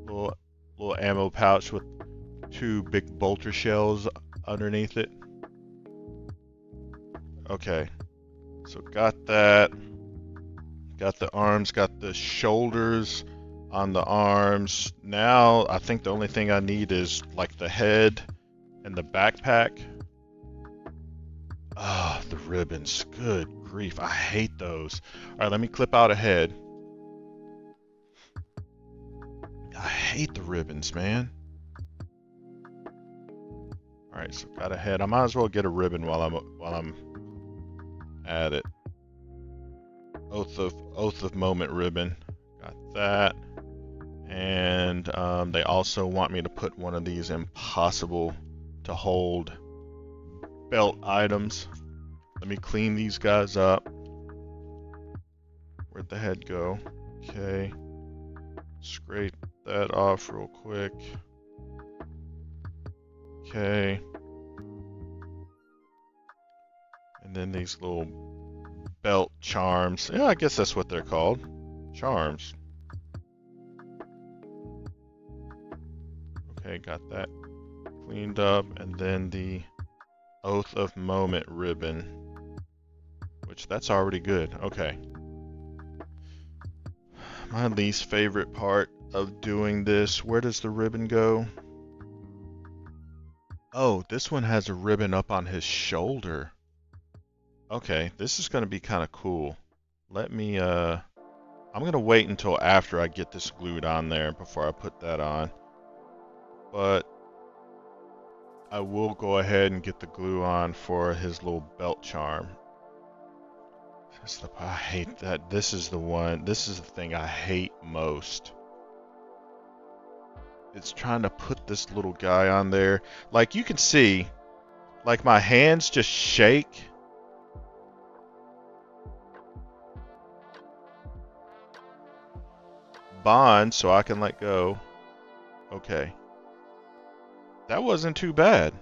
Little ammo pouch with 2 big bolter shells underneath it. Okay, so got that. Got the arms, got the shoulders on the arms. Now I think the only thing I need is like the head and the backpack. Ah, the ribbons. Good grief, I hate those. Alright, let me clip out a head. I hate the ribbons, man. Alright, so got a head. I might as well get a ribbon while I'm at it. Oath of Moment ribbon. Got that. And they also want me to put one of these impossible to hold belt items. Let me clean these guys up. Where'd the head go? Okay. Scrape that off real quick. Okay. And then these little belt charms. Yeah, I guess that's what they're called. Charms. Okay, got that cleaned up. And then the Oath of Moment ribbon. Which, that's already good. Okay. My least favorite part of doing this. Where does the ribbon go? Oh, this one has a ribbon up on his shoulder. Okay, this is going to be kind of cool. Let me, I'm going to wait until after I get this glued on there before I put that on. But I will go ahead and get the glue on for his little belt charm. I hate that. This is the one, this is the thing I hate most. It's trying to put this little guy on there. Like you can see, like my hands just shake. Bond so I can let go. Okay. That wasn't too bad.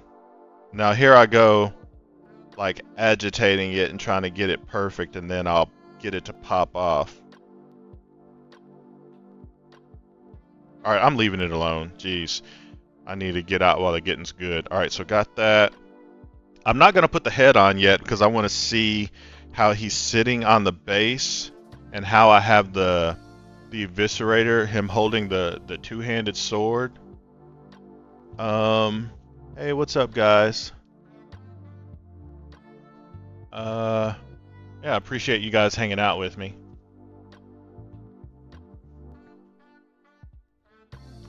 Now here I go, like agitating it and trying to get it perfect, and then I'll get it to pop off. Alright, I'm leaving it alone. Jeez. I need to get out while the getting's good. Alright, so got that. I'm not going to put the head on yet because I want to see how he's sitting on the base and how I have the eviscerator, him holding the two-handed sword. Hey, what's up, guys? Yeah, I appreciate you guys hanging out with me.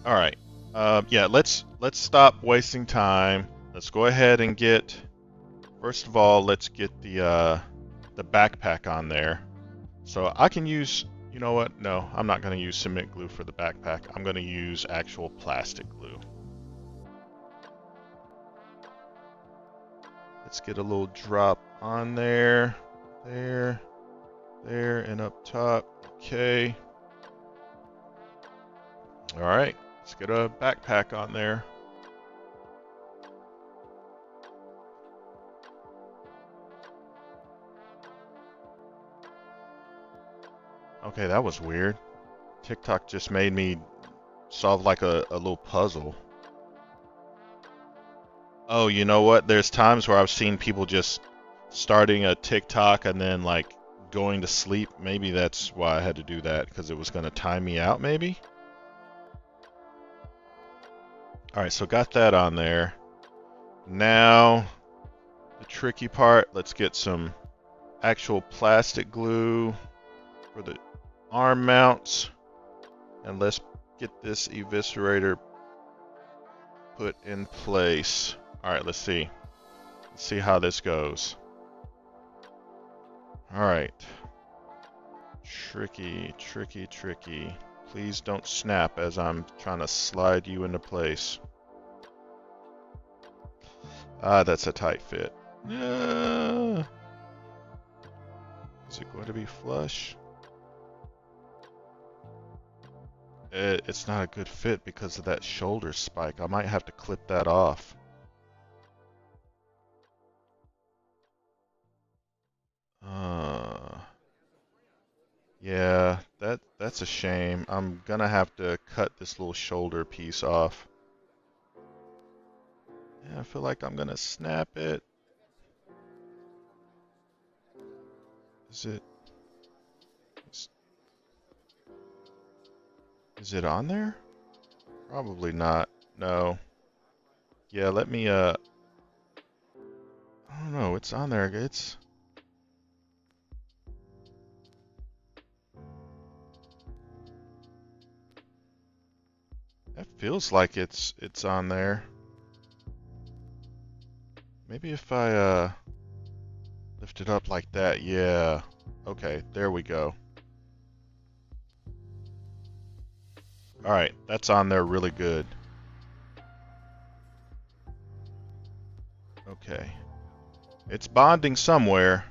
All right. Yeah, let's stop wasting time. Let's go ahead and get. First of all, let's get the backpack on there. So I can use. You know what? No, I'm not going to use cement glue for the backpack. I'm going to use actual plastic glue. Let's get a little drop on there, there, and up top. Okay. All right, let's get a backpack on there. Okay, that was weird. TikTok just made me solve like a little puzzle. Oh, you know what? There's times where I've seen people just starting a TikTok and then like going to sleep. Maybe that's why I had to do that, because it was going to time me out maybe. Alright, so got that on there. Now, the tricky part, let's get some actual plastic glue for the arm mounts. And let's get this eviscerator put in place. Alright, let's see. Let's see how this goes. Alright. Tricky, tricky, tricky. Please don't snap as I'm trying to slide you into place. Ah, that's a tight fit. Is it going to be flush? It's not a good fit because of that shoulder spike. I might have to clip that off. Yeah, that's a shame. I'm gonna have to cut this little shoulder piece off. Yeah, I feel like I'm gonna snap it. Is it? Is it on there? Probably not. No. Yeah, let me, I don't know, it's on there. It's... That feels like it's on there. Maybe if I, lift it up like that. Yeah. Okay, there we go. Alright, that's on there really good. Okay. It's bonding somewhere.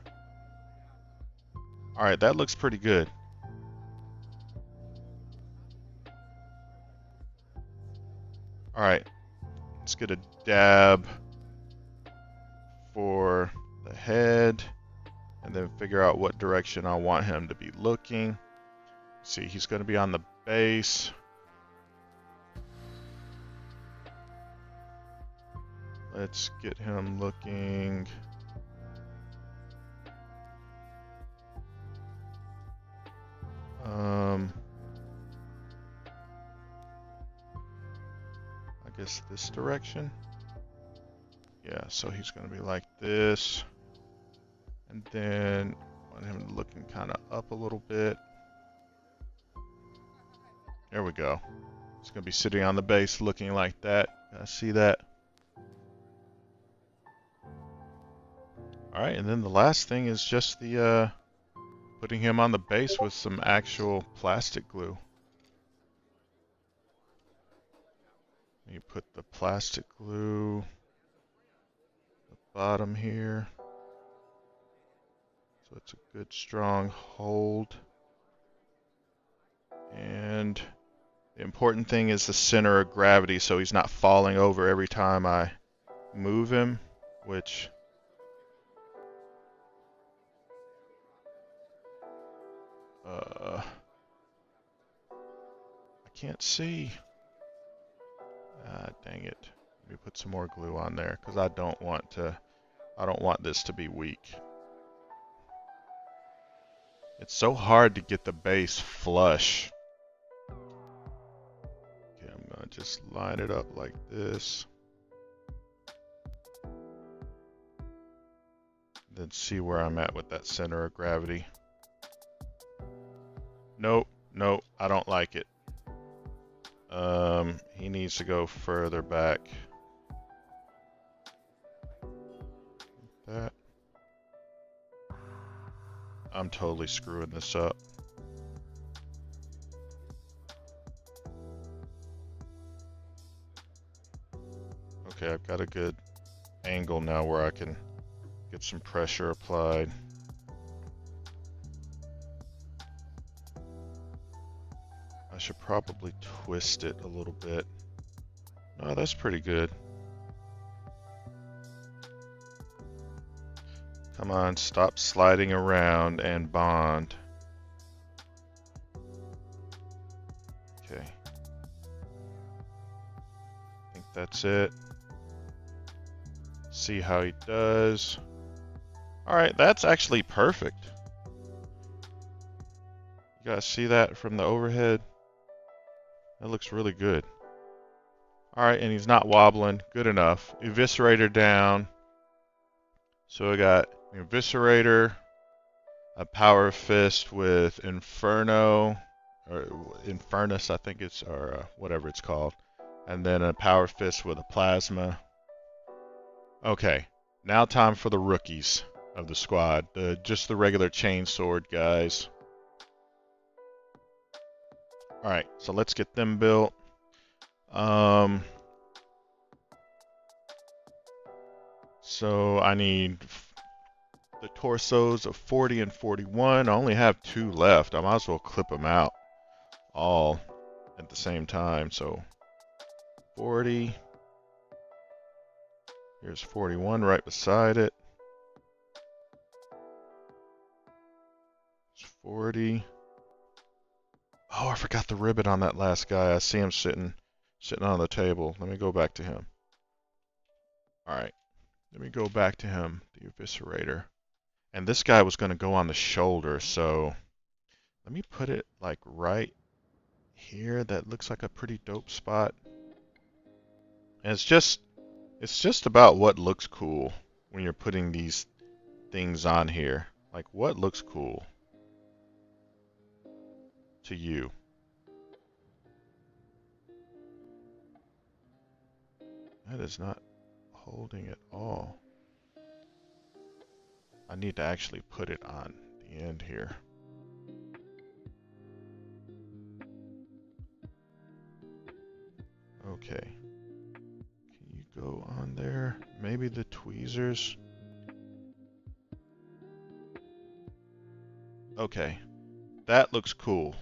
Alright, that looks pretty good. Alright, let's get a dab for the head, and then figure out what direction I want him to be looking. See, he's going to be on the base. Let's get him looking. I guess this direction. Yeah, so he's going to be like this. And then I want him looking kind of up a little bit. There we go. It's going to be sitting on the base looking like that. See that? Alright, and then the last thing is just the putting him on the base with some actual plastic glue. You put the plastic glue at the bottom here. So it's a good strong hold. And the important thing is the center of gravity, so he's not falling over every time I move him, which I can't see. Ah, dang it. Let me put some more glue on there because I don't want this to be weak. It's so hard to get the base flush. Okay, I'm gonna just line it up like this. Then see where I'm at with that center of gravity. Nope, nope, I don't like it. He needs to go further back. That. I'm totally screwing this up. Okay, I've got a good angle now where I can get some pressure applied. I should probably twist it a little bit. Oh, that's pretty good. Come on, stop sliding around and bond. Okay. I think that's it. See how he does. Alright, that's actually perfect. You guys see that from the overhead? That looks really good. Alright, and he's not wobbling. Good enough. Eviscerator down. So I got an Eviscerator, a Power Fist with Inferno, or Infernus I think it's, or whatever it's called. And then a Power Fist with a Plasma. Okay, now time for the rookies of the squad. Just the regular chainsword guys. Alright, so let's get them built. So I need the torsos of 40 and 41. I only have 2 left. I might as well clip them out all at the same time. So 40. Here's 41 right beside it. It's 40. Oh, I forgot the ribbon on that last guy. I see him sitting on the table. Let me go back to him. Alright. Let me go back to him, the Eviscerator. And this guy was going to go on the shoulder, so let me put it like right here. That looks like a pretty dope spot. And it's just about what looks cool when you're putting these things on here. Like, what looks cool to you? That is not holding at all. I need to actually put it on the end here. Okay. Can you go on there? Maybe the tweezers. Okay. That looks cool.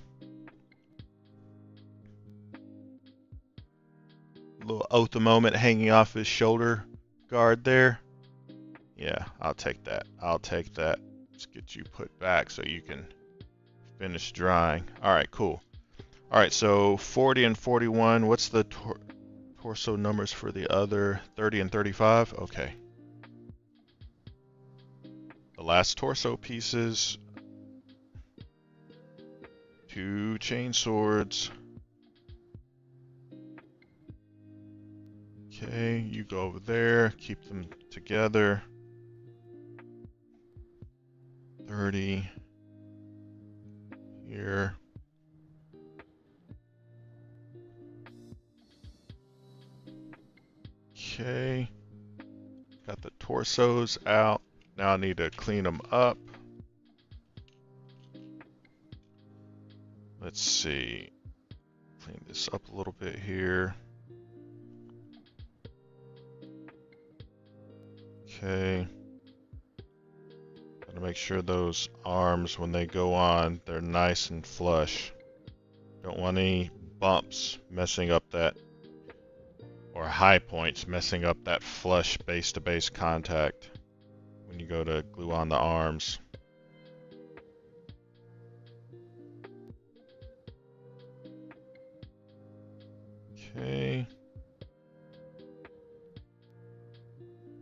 Little oath a moment hanging off his shoulder guard there. Yeah, I'll take that. I'll take that. Let's get you put back so you can finish drying. Alright, cool. Alright, so 40 and 41. What's the torso numbers for the other? 30 and 35? Okay. The last torso pieces. 2 chain swords. Okay, you go over there. Keep them together. 30 here. Okay, got the torsos out. Now I need to clean them up. Let's see, clean this up a little bit here. Okay, gotta make sure those arms, when they go on, they're nice and flush. Don't want any bumps messing up that, or high points messing up that flush base-to-base contact when you go to glue on the arms. Okay.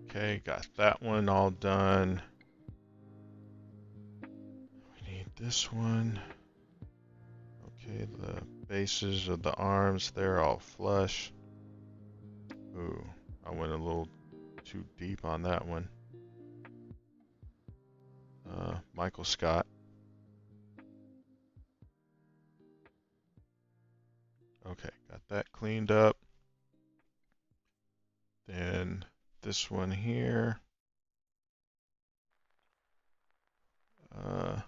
Okay, got that one all done. We need this one. Okay, the bases of the arms, they're all flush. Ooh, I went a little too deep on that one. Michael Scott. Okay, got that cleaned up. Then this one here. All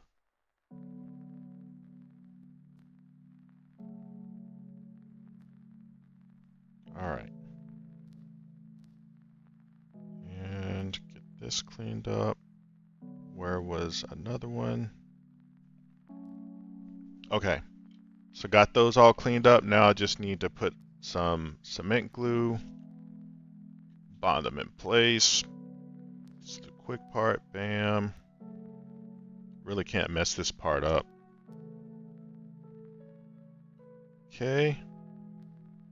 right. And get this cleaned up. Where was another one? Okay, so got those all cleaned up. Now I just need to put some cement glue, bond them in place. Just the quick part, bam. Really can't mess this part up. Okay,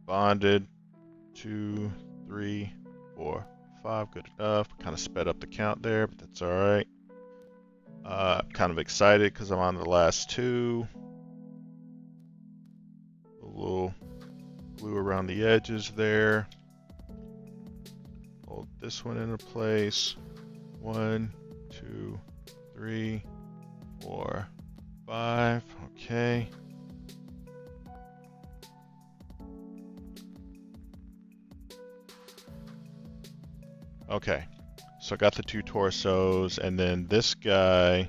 bonded, 2, 3, 4, 5, good enough. Kind of sped up the count there, but that's all right. I'm kind of excited because I'm on the last two. A little glue around the edges there. Hold this one into place. 1, 2, 3, 4, 5. Okay. Okay. So I got the two torsos, and then this guy.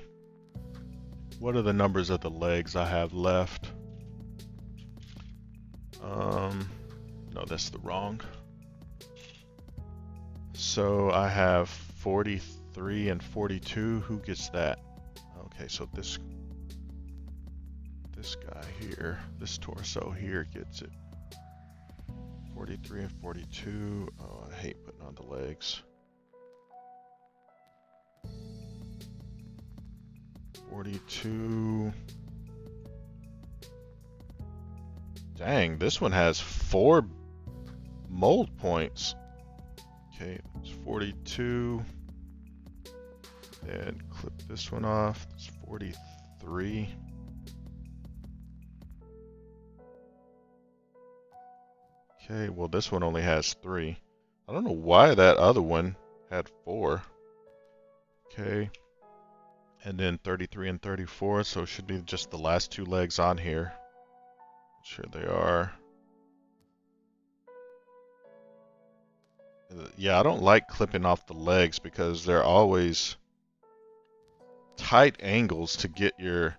What are the numbers of the legs I have left? No, that's the wrong. So I have 43 and 42. Who gets that? Okay, so this guy here, this torso here gets it. 43 and 42. Oh, I hate putting on the legs. 42. Dang, this one has 4 mold points. Okay, it's 42. Then clip this one off. It's 43. Okay, well this one only has 3. I don't know why that other one had 4. Okay. And then 33 and 34, so it should be just the last two legs on here. Sure they are. Yeah, I don't like clipping off the legs because they're always tight angles to get your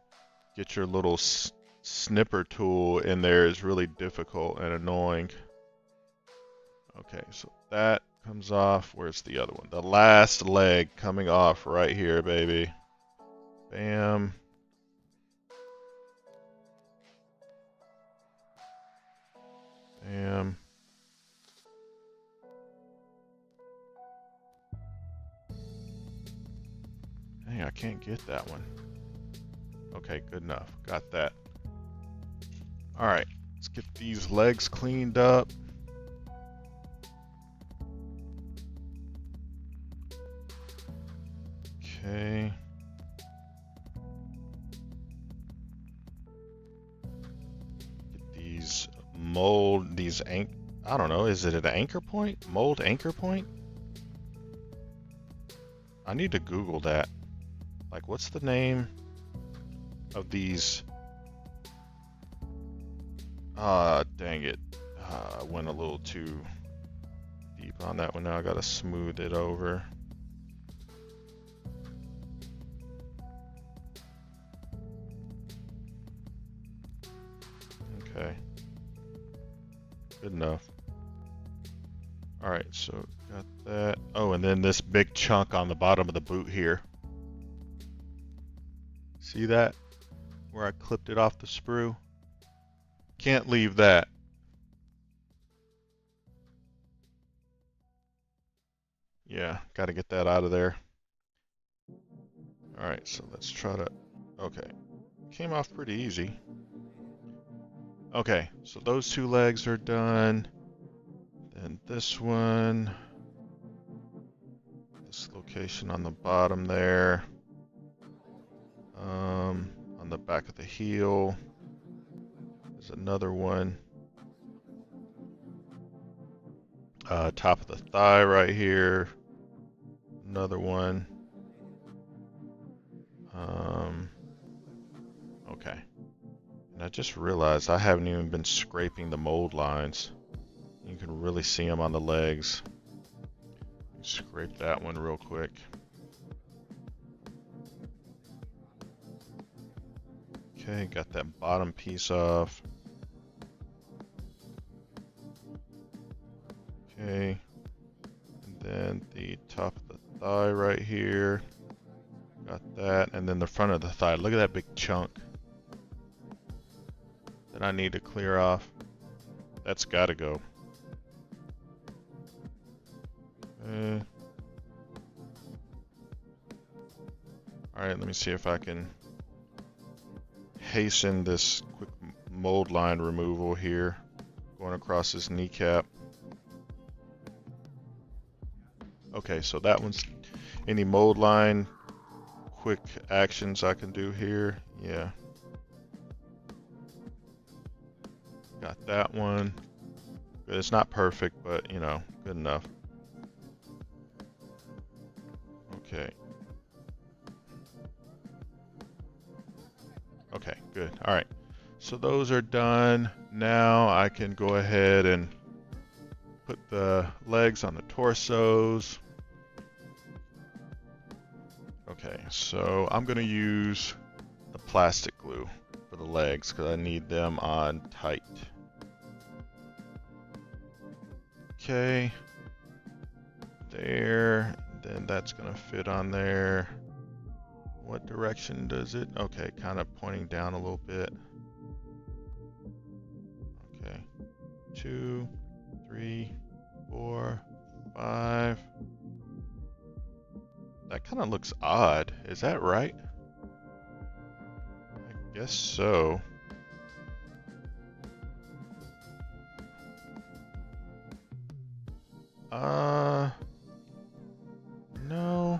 little snipper tool in there is really difficult and annoying. Okay, so that comes off. Where's the other one? The last leg coming off right here, baby. Bam. Bam. Dang, I can't get that one. Okay, good enough. Got that. Alright, let's get these legs cleaned up. Okay. Get these mold, these I don't know, is it an anchor point? Mold anchor point? I need to Google that. Like, what's the name of these? Dang it. I went a little too deep on that one. Now I gotta smooth it over. Okay. Good enough. Alright, so got that. Oh, and then this big chunk on the bottom of the boot here. See that? Where I clipped it off the sprue? Can't leave that. Yeah, gotta get that out of there. Alright, so let's try to... Okay. Came off pretty easy. Okay, so those two legs are done. Then this one. This location on the bottom there. On the back of the heel. There's another one. Top of the thigh right here. Another one. Okay. And I just realized I haven't even been scraping the mold lines. You can really see them on the legs. Scrape that one real quick. Okay, got that bottom piece off. Okay. And then the top of the thigh right here. Got that. And then the front of the thigh. Look at that big chunk that I need to clear off. That's gotta go. Okay. Alright, let me see if I can hasten this quick mold line removal here. Going across his kneecap. Okay, so that one's... Any mold line quick actions I can do here? Yeah. Got that one. It's not perfect, but, you know, good enough. Okay. Okay, good. All right. So those are done. Now I can go ahead and put the legs on the torsos. Okay, so I'm going to use the plastic glue for the legs because I need them on tight. Okay. There. Then that's going to fit on there. What direction does it? Okay, kind of pointing down a little bit. Okay. 2, 3, 4, 5. That kind of looks odd. Is that right? I guess so. No.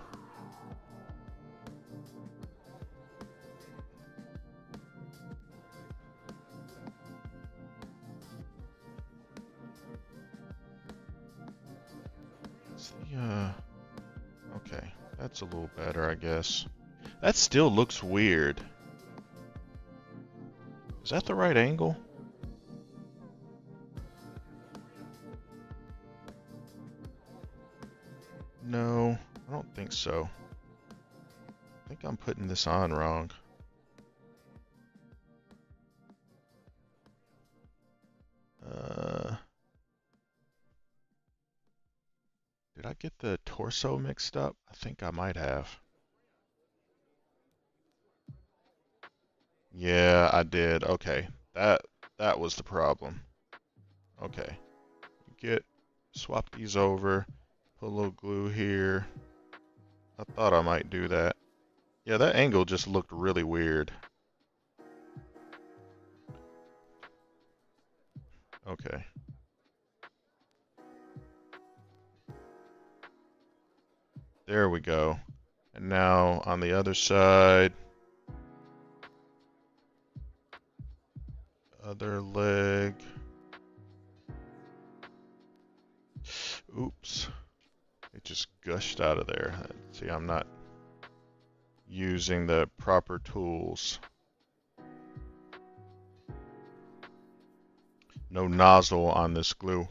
Okay, that's a little better, I guess. That still looks weird. Is that the right angle? No, I don't think so. I think I'm putting this on wrong. Did I get the torso mixed up? I think I might have. Yeah, I did. Okay, that was the problem. Okay, swap these over. Put a little glue here. I thought I might do that. Yeah, that angle just looked really weird. Okay. There we go. And now on the other side, other leg. Oops. It just gushed out of there. See, I'm not using the proper tools. No nozzle on this glue.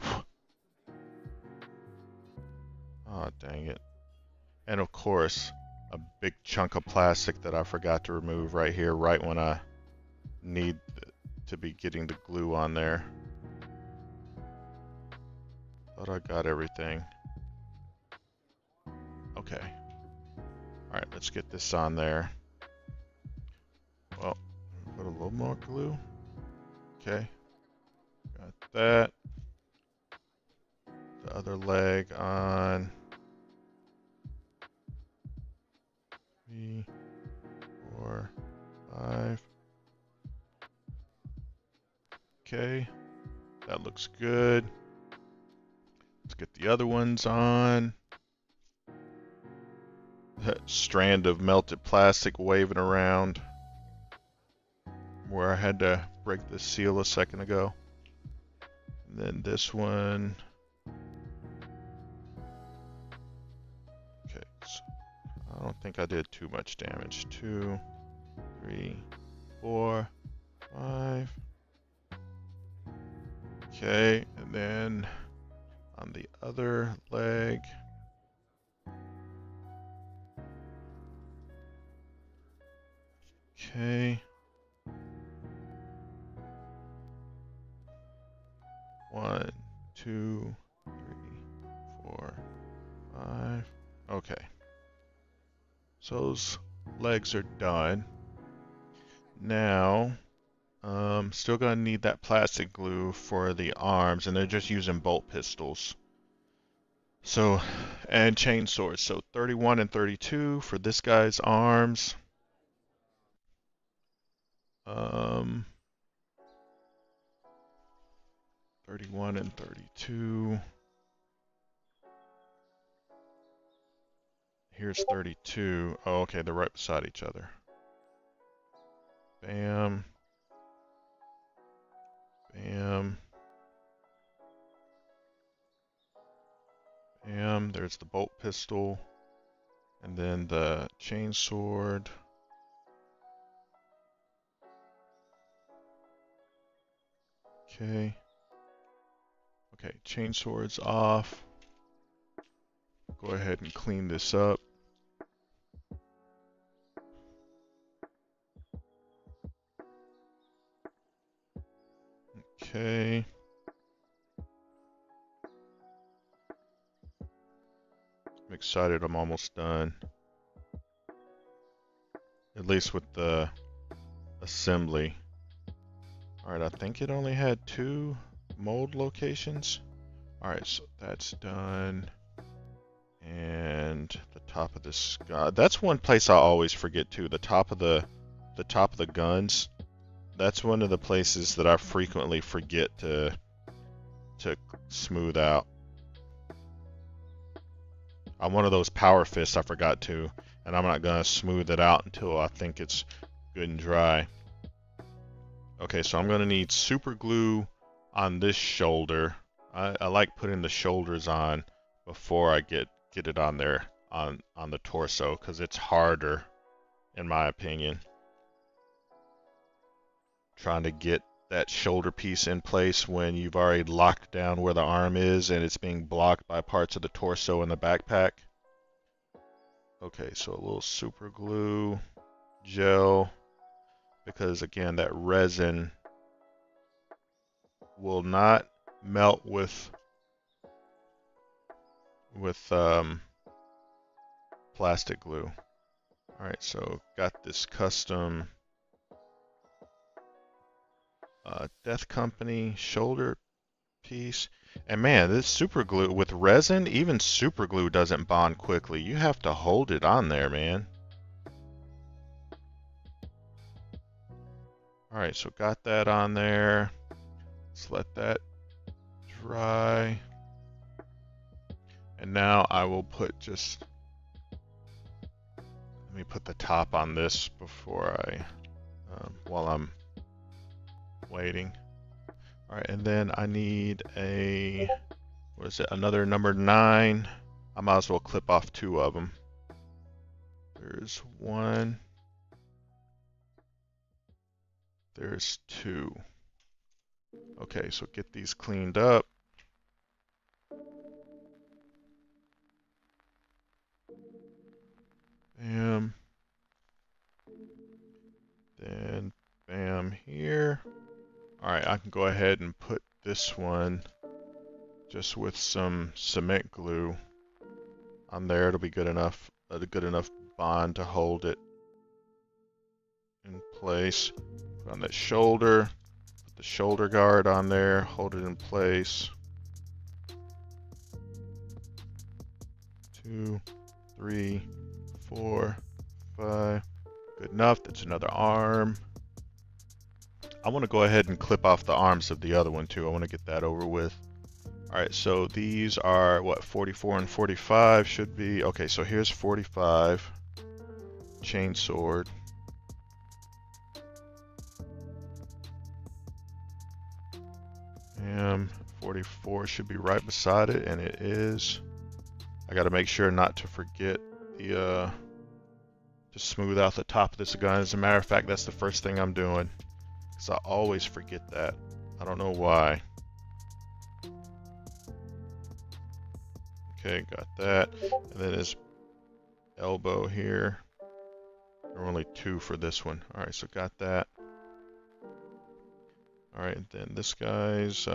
Oh, dang it. And of course, a big chunk of plastic that I forgot to remove right here, right when I need to be getting the glue on there. Thought I got everything. Okay. Alright, let's get this on there. Well, put a little more glue. Okay. Got that. The other leg on. 3, 4, 5. Okay. That looks good. Let's get the other ones on. That strand of melted plastic waving around where I had to break the seal a second ago. And then this one. Okay, so I don't think I did too much damage. 2, 3, 4, 5. Okay, and then on the other leg. Okay. 1, 2, 3, 4, 5. Okay. So those legs are done. Now, still gonna need that plastic glue for the arms, and they're just using bolt pistols. So, and chainsaws. So 31 and 32 for this guy's arms. 31 and 32. Here's 32. Oh, okay, they're right beside each other. Bam. Bam. Bam. There's the bolt pistol. And then the chainsword. Okay. Okay, chainsword's off. Go ahead and clean this up. Okay. I'm excited, I'm almost done. At least with the assembly. Alright, I think it only had 2 mold locations. Alright, so that's done. And the top of this guy. That's one place I always forget too. The top of the guns. That's one of the places that I frequently forget to smooth out. I'm one of those power fists I forgot to, and I'm not gonna smooth it out until I think it's good and dry. Okay, so I'm gonna need super glue on this shoulder. I like putting the shoulders on before I get it on there on the torso, because it's harder, in my opinion. Trying to get that shoulder piece in place when you've already locked down where the arm is and it's being blocked by parts of the torso and the backpack. Okay, so a little super glue gel, because again, that resin will not melt with plastic glue. Alright, so got this custom Death Company shoulder piece. And man, this super glue with resin, even super glue doesn't bond quickly. You have to hold it on there, man. Alright, so got that on there. Let's let that dry. And now I will put just... Let me put the top on this before I... while I'm waiting. Alright, and then I need a... What is it? Another number 9. I might as well clip off 2 of them. There's one. There's two. Okay, so get these cleaned up. Bam. Then bam here. All right, I can go ahead and put this one just with some cement glue on there. It'll be good enough, a good enough bond to hold it in place. Put on that shoulder, put the shoulder guard on there, hold it in place. 2, 3, 4, 5. Good enough. That's another arm. I want to go ahead and clip off the arms of the other one too. I want to get that over with. All right, so these are what, 44 and 45 should be. Okay, so here's 45. Chain sword. And 44 should be right beside it, and it is. I got to make sure not to forget the to smooth out the top of this gun. As a matter of fact, that's the first thing I'm doing, because I always forget that. I don't know why. Okay, got that. And then his elbow here. There are only 2 for this one. All right, so got that. All right, then this guy's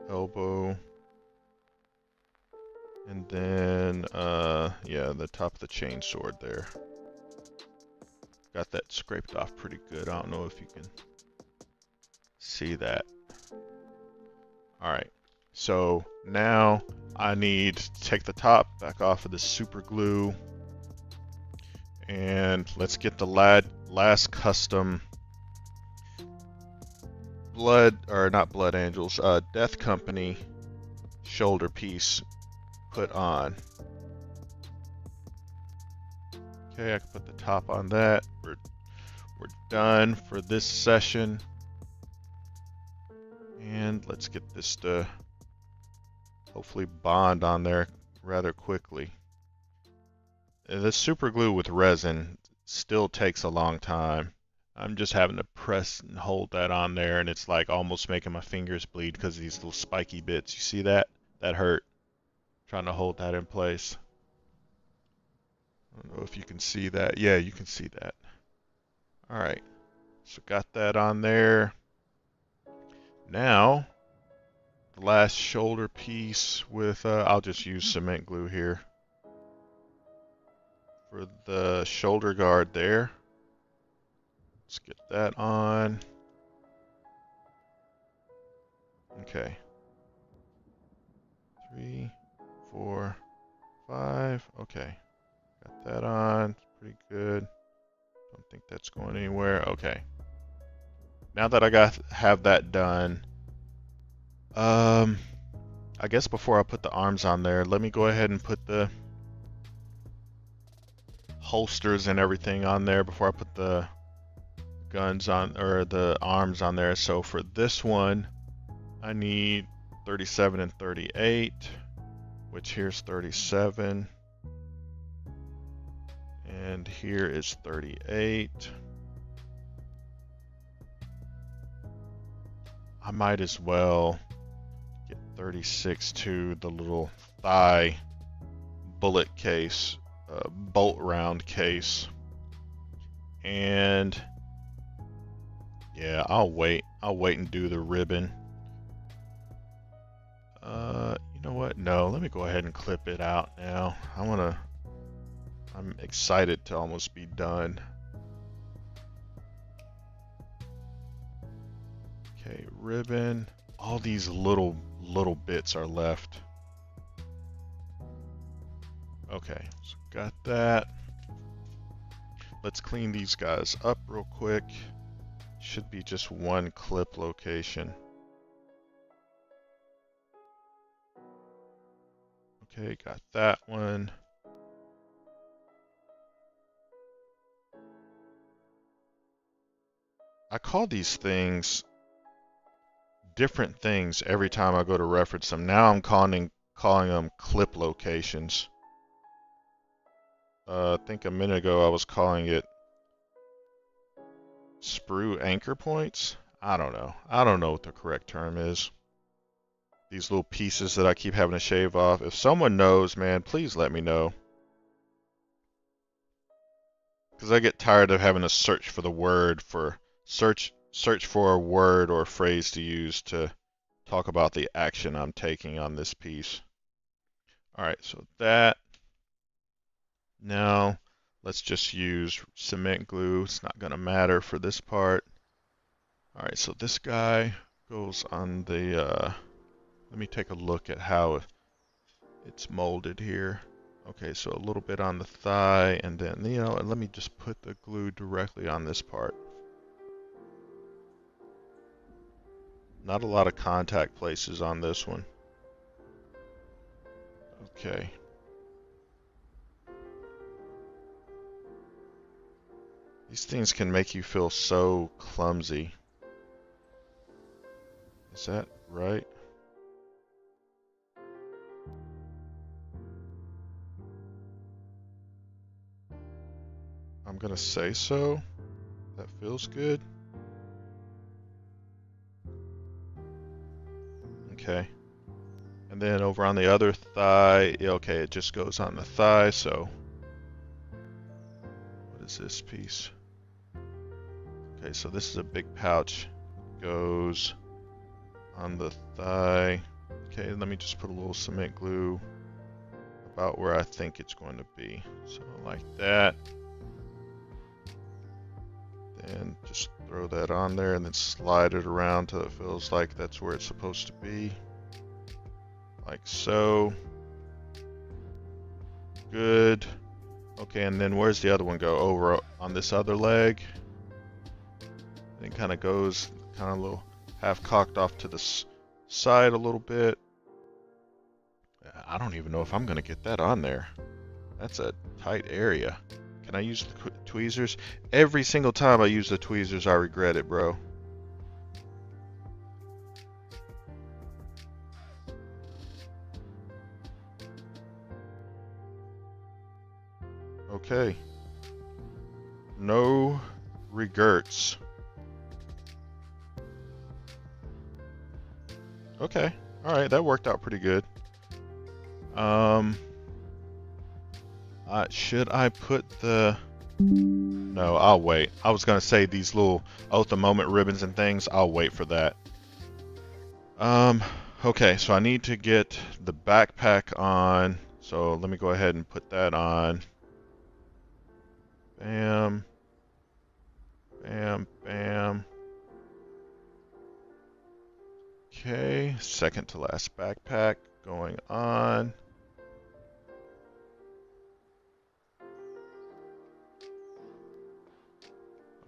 elbow. And then, yeah, the top of the chain sword there. Got that scraped off pretty good. I don't know if you can see that. All right, so now I need to take the top back off of the super glue. And let's get the last custom Death Company shoulder piece put on. Okay, I can put the top on that. We're done for this session. And let's get this to hopefully bond on there rather quickly. The super glue with resin still takes a long time. I'm just having to press and hold that on there, and it's like almost making my fingers bleed because of these little spiky bits. You see that? That hurt. Trying to hold that in place. I don't know if you can see that. Yeah, you can see that. All right, so got that on there. Now, the last shoulder piece with, I'll just use cement glue here for the shoulder guard there. Let's get that on. Okay. 3, 4, 5. Okay. Got that on. It's pretty good. Don't think that's going anywhere. Okay. Now that I have that done, I guess before I put the arms on there, let me go ahead and put the holsters and everything on there before I put the guns on, or the arms on there. So for this one, I need 37 and 38, which here's 37. And here is 38. I might as well get 36 to the little thigh bullet case, bolt round case. And yeah, I'll wait and do the ribbon. You know what? No, let me go ahead and clip it out now. I'm excited to almost be done. Okay, ribbon. All these little bits are left. Okay, so got that. Let's clean these guys up real quick. Should be just one clip location. Okay, got that one. I call these things different things every time I go to reference them. Now I'm calling them clip locations. I think a minute ago I was calling it sprue anchor points. I don't know. I don't know what the correct term is. These little pieces that I keep having to shave off. If someone knows, man, please let me know. Because I get tired of having to search for the word for search for a word or phrase to use to talk about the action I'm taking on this piece. All right, so that. Now let's just use cement glue. It's not going to matter for this part. All right, so this guy goes on the, let me take a look at how it's molded here. Okay, so a little bit on the thigh, and then, you know, let me just put the glue directly on this part. Not a lot of contact places on this one. Okay. These things can make you feel so clumsy. Is that right? I'm gonna say so. That feels good. Okay. And then over on the other thigh, okay, it just goes on the thigh, so what is this piece? Okay, so this is a big pouch. Goes on the thigh. Okay, let me just put a little cement glue about where I think it's going to be. So like that. Then just throw that on there and then slide it around till it feels like that's where it's supposed to be. Like so. Good. Okay, and then where's the other one go? Over on this other leg. And it kind of goes kind of a little half cocked off to the side a little bit. I don't even know if I'm going to get that on there. That's a tight area. Can I use the tweezers? Every single time I use the tweezers, I regret it, bro. Okay. No regrets. Okay. Alright, that worked out pretty good. Should I put the... No, I'll wait. I was gonna say these little Oath of Moment ribbons and things, I'll wait for that. Okay, so I need to get the backpack on. So let me go ahead and put that on. Bam. Bam, bam. Okay, second to last backpack going on.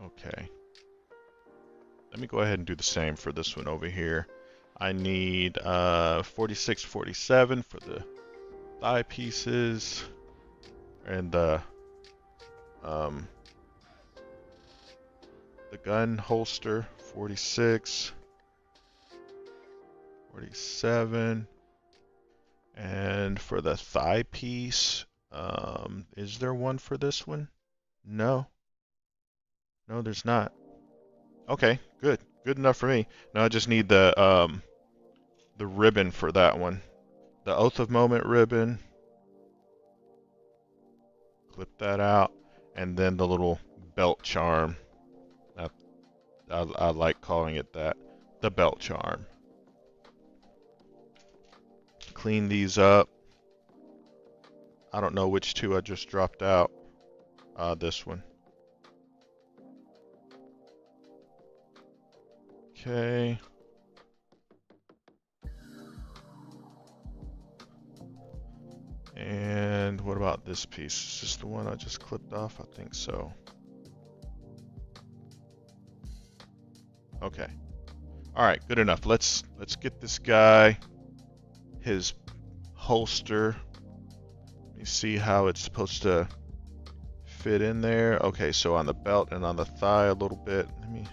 Okay. Let me go ahead and do the same for this one over here. I need 46, 47 for the thigh pieces and the gun holster, 46, 47, and for the thigh piece, is there one for this one? No. No, there's not. Okay, good. Good enough for me. Now I just need the ribbon for that one. The Oath of Moment ribbon. Clip that out. And then the little belt charm. I like calling it that. The belt charm. Clean these up. I don't know which two I just dropped out. This one. Okay. And what about this piece? Is this the one I just clipped off? I think so. Okay. All right, good enough. Let's get this guy his holster. Let me see how it's supposed to fit in there. Okay, so on the belt and on the thigh a little bit. Let me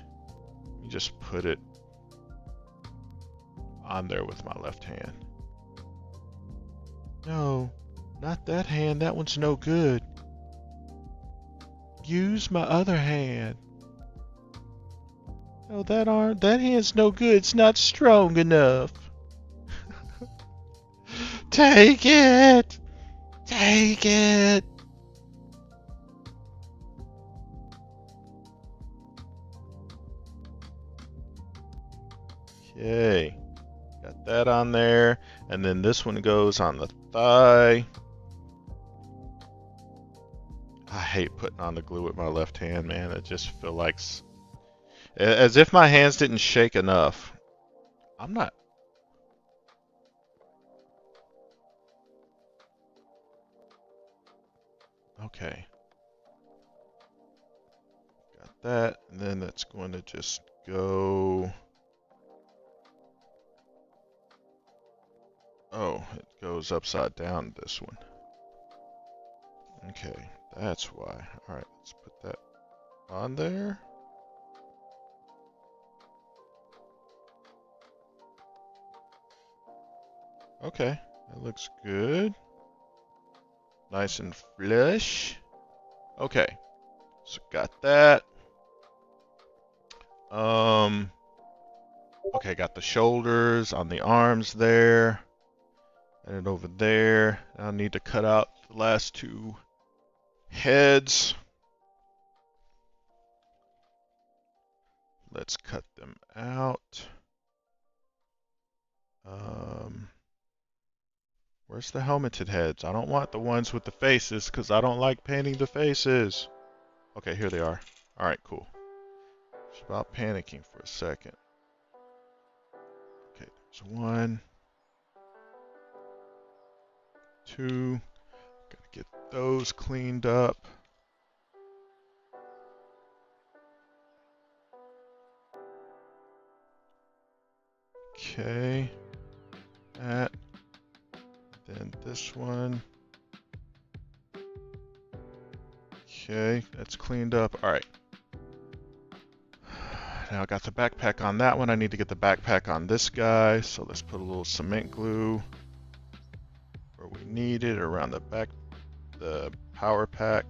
just put it on there with my left hand. No, not that hand. That one's no good. use my other hand. Oh, that hand's no good. It's not strong enough. Take it! Take it! Okay. Got that on there. And then this one goes on the thigh. I hate putting on the glue with my left hand, man. It just feel like as if my hands didn't shake enough. I'm not. Okay. Got that. And then that's going to just go. Oh, it goes upside down, this one. Okay, that's why. Alright, let's put that on there. Okay, that looks good. Nice and flush. Okay, so got that. Okay, got the shoulders on the arms there. And it over there. I'll need to cut out the last two heads. Let's cut them out. Where's the helmeted heads? I don't want the ones with the faces because I don't like painting the faces. Okay, here they are. Alright, cool. Just about panicking for a second. Okay, there's one. Two. Gotta get those cleaned up. Okay. That. Then this one. Okay, that's cleaned up. Alright. Now I got the backpack on that one. I need to get the backpack on this guy. So let's put a little cement glue where we need it around the back, the power pack.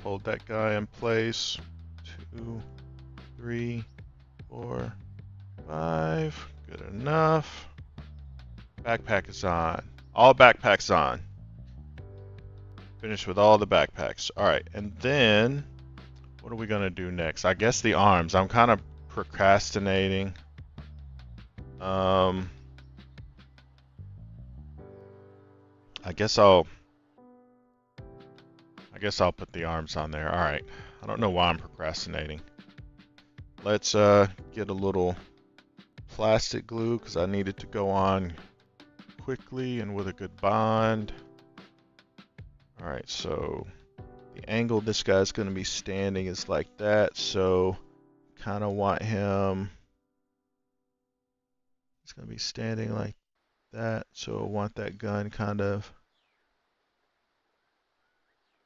Hold that guy in place. 2, 3, 4, 5. Good enough. Backpack is on. All backpacks on. Finished with all the backpacks. Alright, and then what are we gonna do next? I guess the arms. I'm kind of procrastinating. I guess I'll put the arms on there. Alright. I don't know why I'm procrastinating. Let's get a little plastic glue because I need it to go on quickly and with a good bond. Alright, so the angle this guy's going to be standing is like that, so kind of want him, he's going to be standing like that, so I want that gun kind of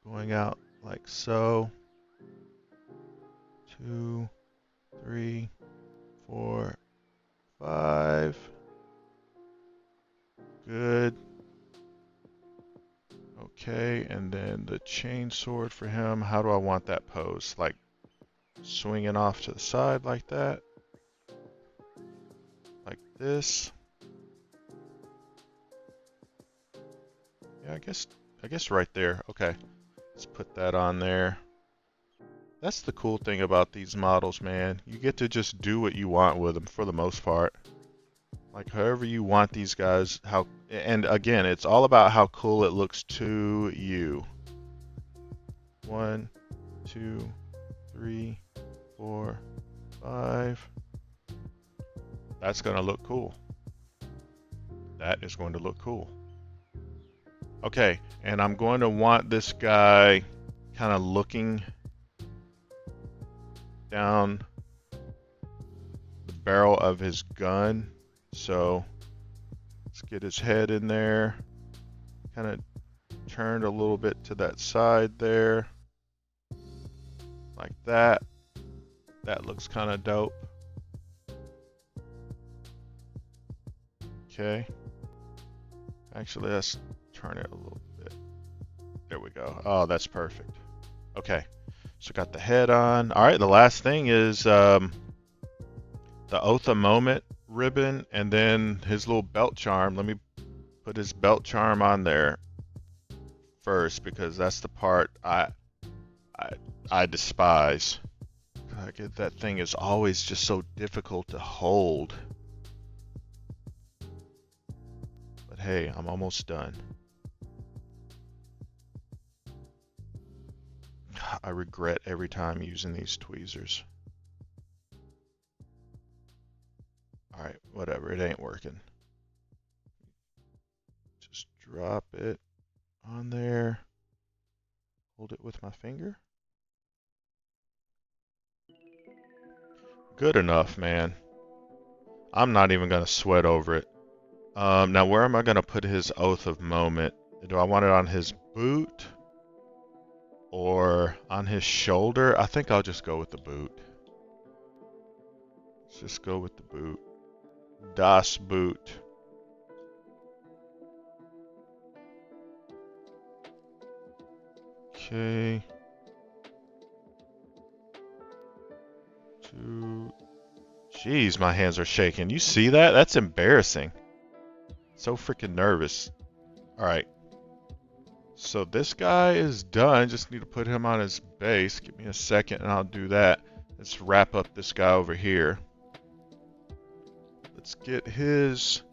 going out like so. 2, 3, 4, 5. Good. Okay, and then the chain sword for him. How do I want that pose? Like swinging off to the side like that? Like this? Yeah, I guess right there. Okay. Let's put that on there. That's the cool thing about these models, man. You get to just do what you want with them for the most part. Like however you want these guys, and again, it's all about how cool it looks to you. 1, 2, 3, 4, 5. That's gonna look cool. That is going to look cool. Okay, and I'm going to want this guy kind of looking down the barrel of his gun. So let's get his head in there, kind of turned a little bit to that side there, like that. That looks kind of dope. Okay. Actually, let's turn it a little bit. There we go. Oh, that's perfect. Okay, so got the head on. All right, the last thing is the Oath of Moment ribbon, and then his little belt charm. Let me put his belt charm on there first because that's the part I, I despise. That thing is always just so difficult to hold. But hey, I'm almost done. I regret every time using these tweezers. Alright, whatever, it ain't working. Just drop it on there. Hold it with my finger. Good enough, man. I'm not even gonna sweat over it. Now where am I gonna put his Oath of Moment? Do I want it on his boot? Or on his shoulder? I think I'll just go with the boot. Let's just go with the boot. Das Boot. Okay. 2. Jeez, my hands are shaking. You see that? That's embarrassing. So freaking nervous. Alright. So this guy is done. Just need to put him on his base. Give me a second and I'll do that. Let's wrap up this guy over here. Let's get his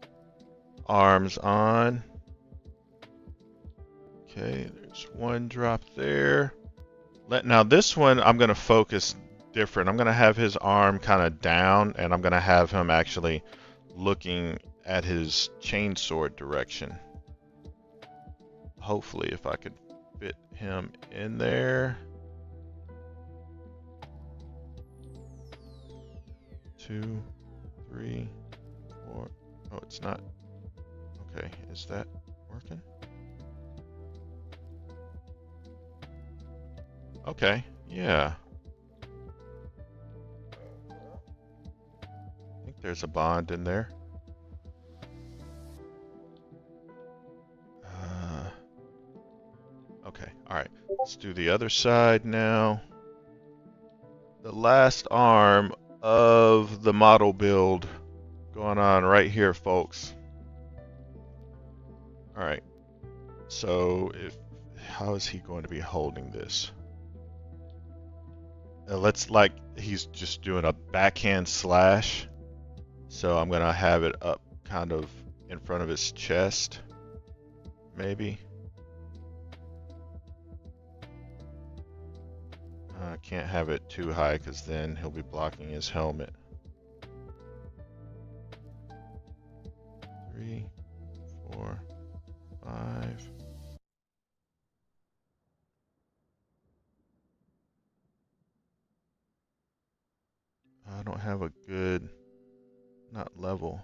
arms on. Okay, there's one drop there. Now this one I'm going to focus different. I'm going to have his arm kind of down and I'm going to have him actually looking at his chainsword direction. Hopefully if I could fit him in there. 2, 3, 4. Oh, it's not. Okay, is that working? Okay, yeah. I think there's a bond in there. Okay, alright. Let's do the other side now. The last arm of the model build going on right here, folks. Alright. So, how is he going to be holding this? Let's like he's just doing a backhand slash. So I'm gonna have it up kind of in front of his chest, maybe. I can't have it too high because then he'll be blocking his helmet. 3, 4, 5. I don't have a good, not level.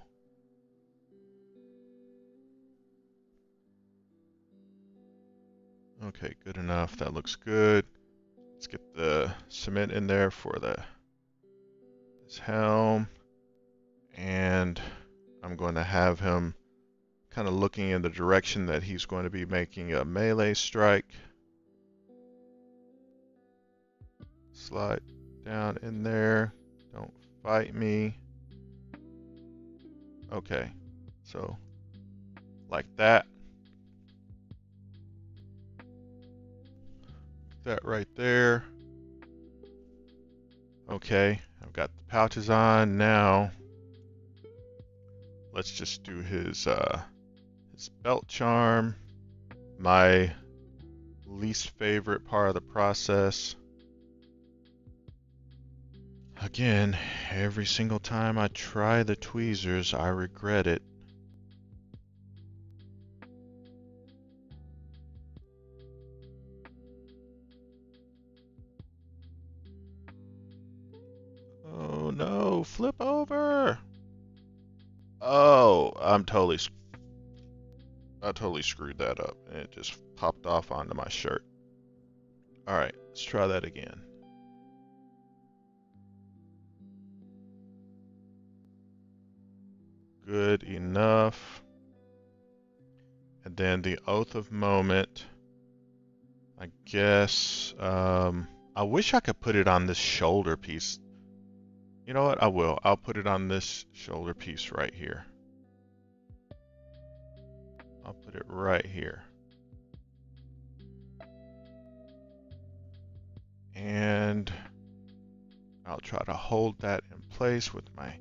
Okay, good enough. That looks good. Let's get the cement in there for his helm. And I'm going to have him kind of looking in the direction that he's going to be making a melee strike. Slide down in there. Don't fight me. Okay, so like that. That right there. Okay, I've got the pouches on now. Let's just do his belt charm. My least favorite part of the process. Again, every single time I try the tweezers, I regret it. Oh no, flip over! Oh, I totally screwed that up and it just popped off onto my shirt. Alright, let's try that again. Good enough. And then the Oath of Moment. I guess, I wish I could put it on this shoulder piece. You know what? I will. I'll put it on this shoulder piece right here. I'll put it right here. And I'll try to hold that in place with my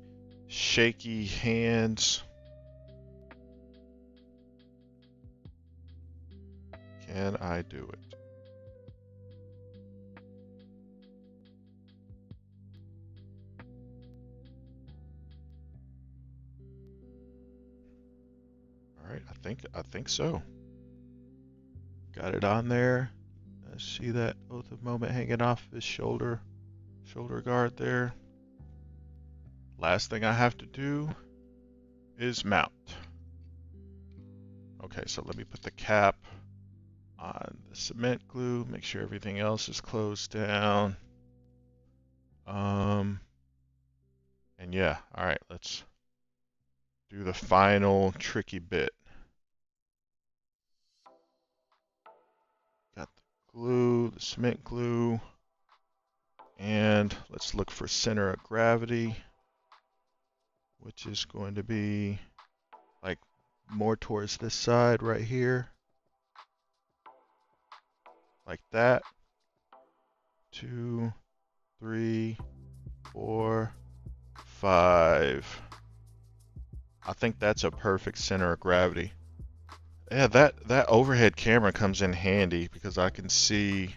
shaky hands. Can I do it? All right, I think so. Got it on there. See that Oath of Moment hanging off his shoulder guard there. Last thing I have to do is mount. Okay, so let me put the cap on the cement glue, make sure everything else is closed down. And yeah, all right, let's do the final tricky bit. Got the glue, the cement glue, and let's look for center of gravity, which is going to be like more towards this side right here. Like that. 2, 3, 4, 5. I think that's a perfect center of gravity. Yeah, that overhead camera comes in handy because I can see.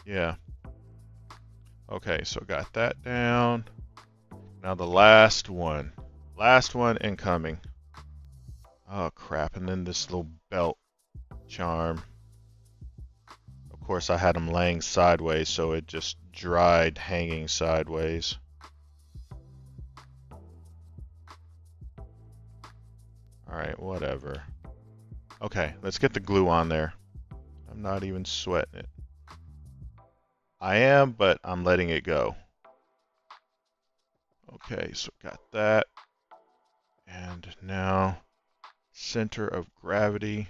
Yeah. Okay, so got that down. Now the last one. Last one incoming. Oh crap, and then this little belt charm. Of course I had them laying sideways, so it just dried hanging sideways. Alright, whatever. Okay, let's get the glue on there. I'm not even sweating it. I am, but I'm letting it go. Okay, so got that. And now, center of gravity.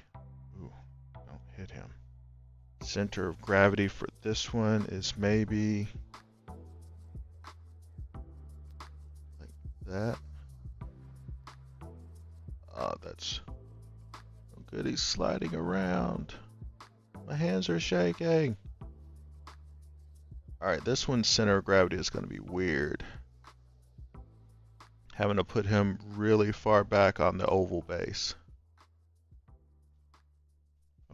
Ooh, don't hit him. Center of gravity for this one is maybe like that. Oh, that's no good. He's sliding around. My hands are shaking. Alright, this one's center of gravity is going to be weird. Having to put him really far back on the oval base.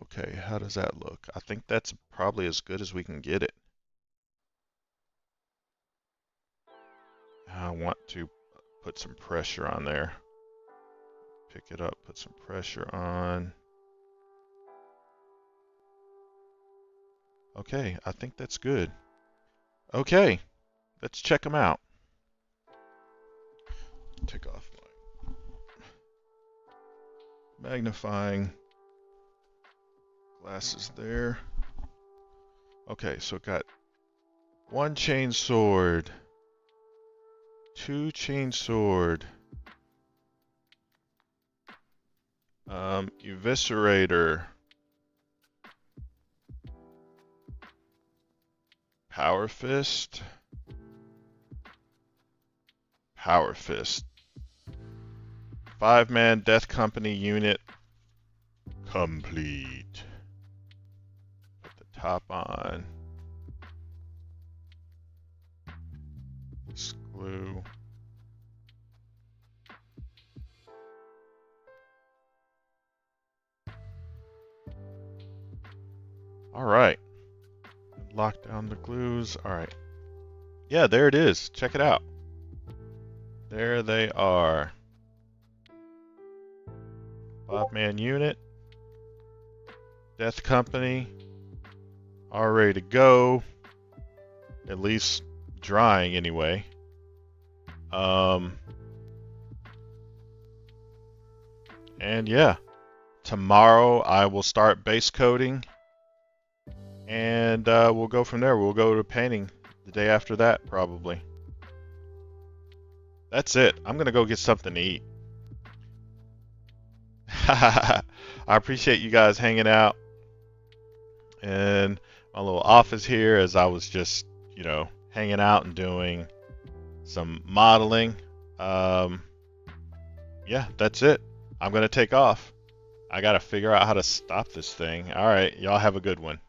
Okay, how does that look? I think that's probably as good as we can get it. I want to put some pressure on there. Pick it up, put some pressure on. Okay, I think that's good. Okay, let's check them out. Take off my magnifying glasses there. Okay, so got 1 chain sword, 2 chain sword, eviscerator, power fist, power fist, 5-man death company unit complete. Put the top on. This glue. All right. Lock down the glues. All right. Yeah, there it is. Check it out. There they are. 5-man unit. Death company. All ready to go. At least drying anyway. And yeah. Tomorrow I will start base coating. And we'll go from there. We'll go to painting the day after that, probably. That's it. I'm going to go get something to eat. I appreciate you guys hanging out. in my little office here as I was just, hanging out and doing some modeling. Yeah, that's it. I'm gonna take off. I gotta figure out how to stop this thing. All right, y'all have a good one.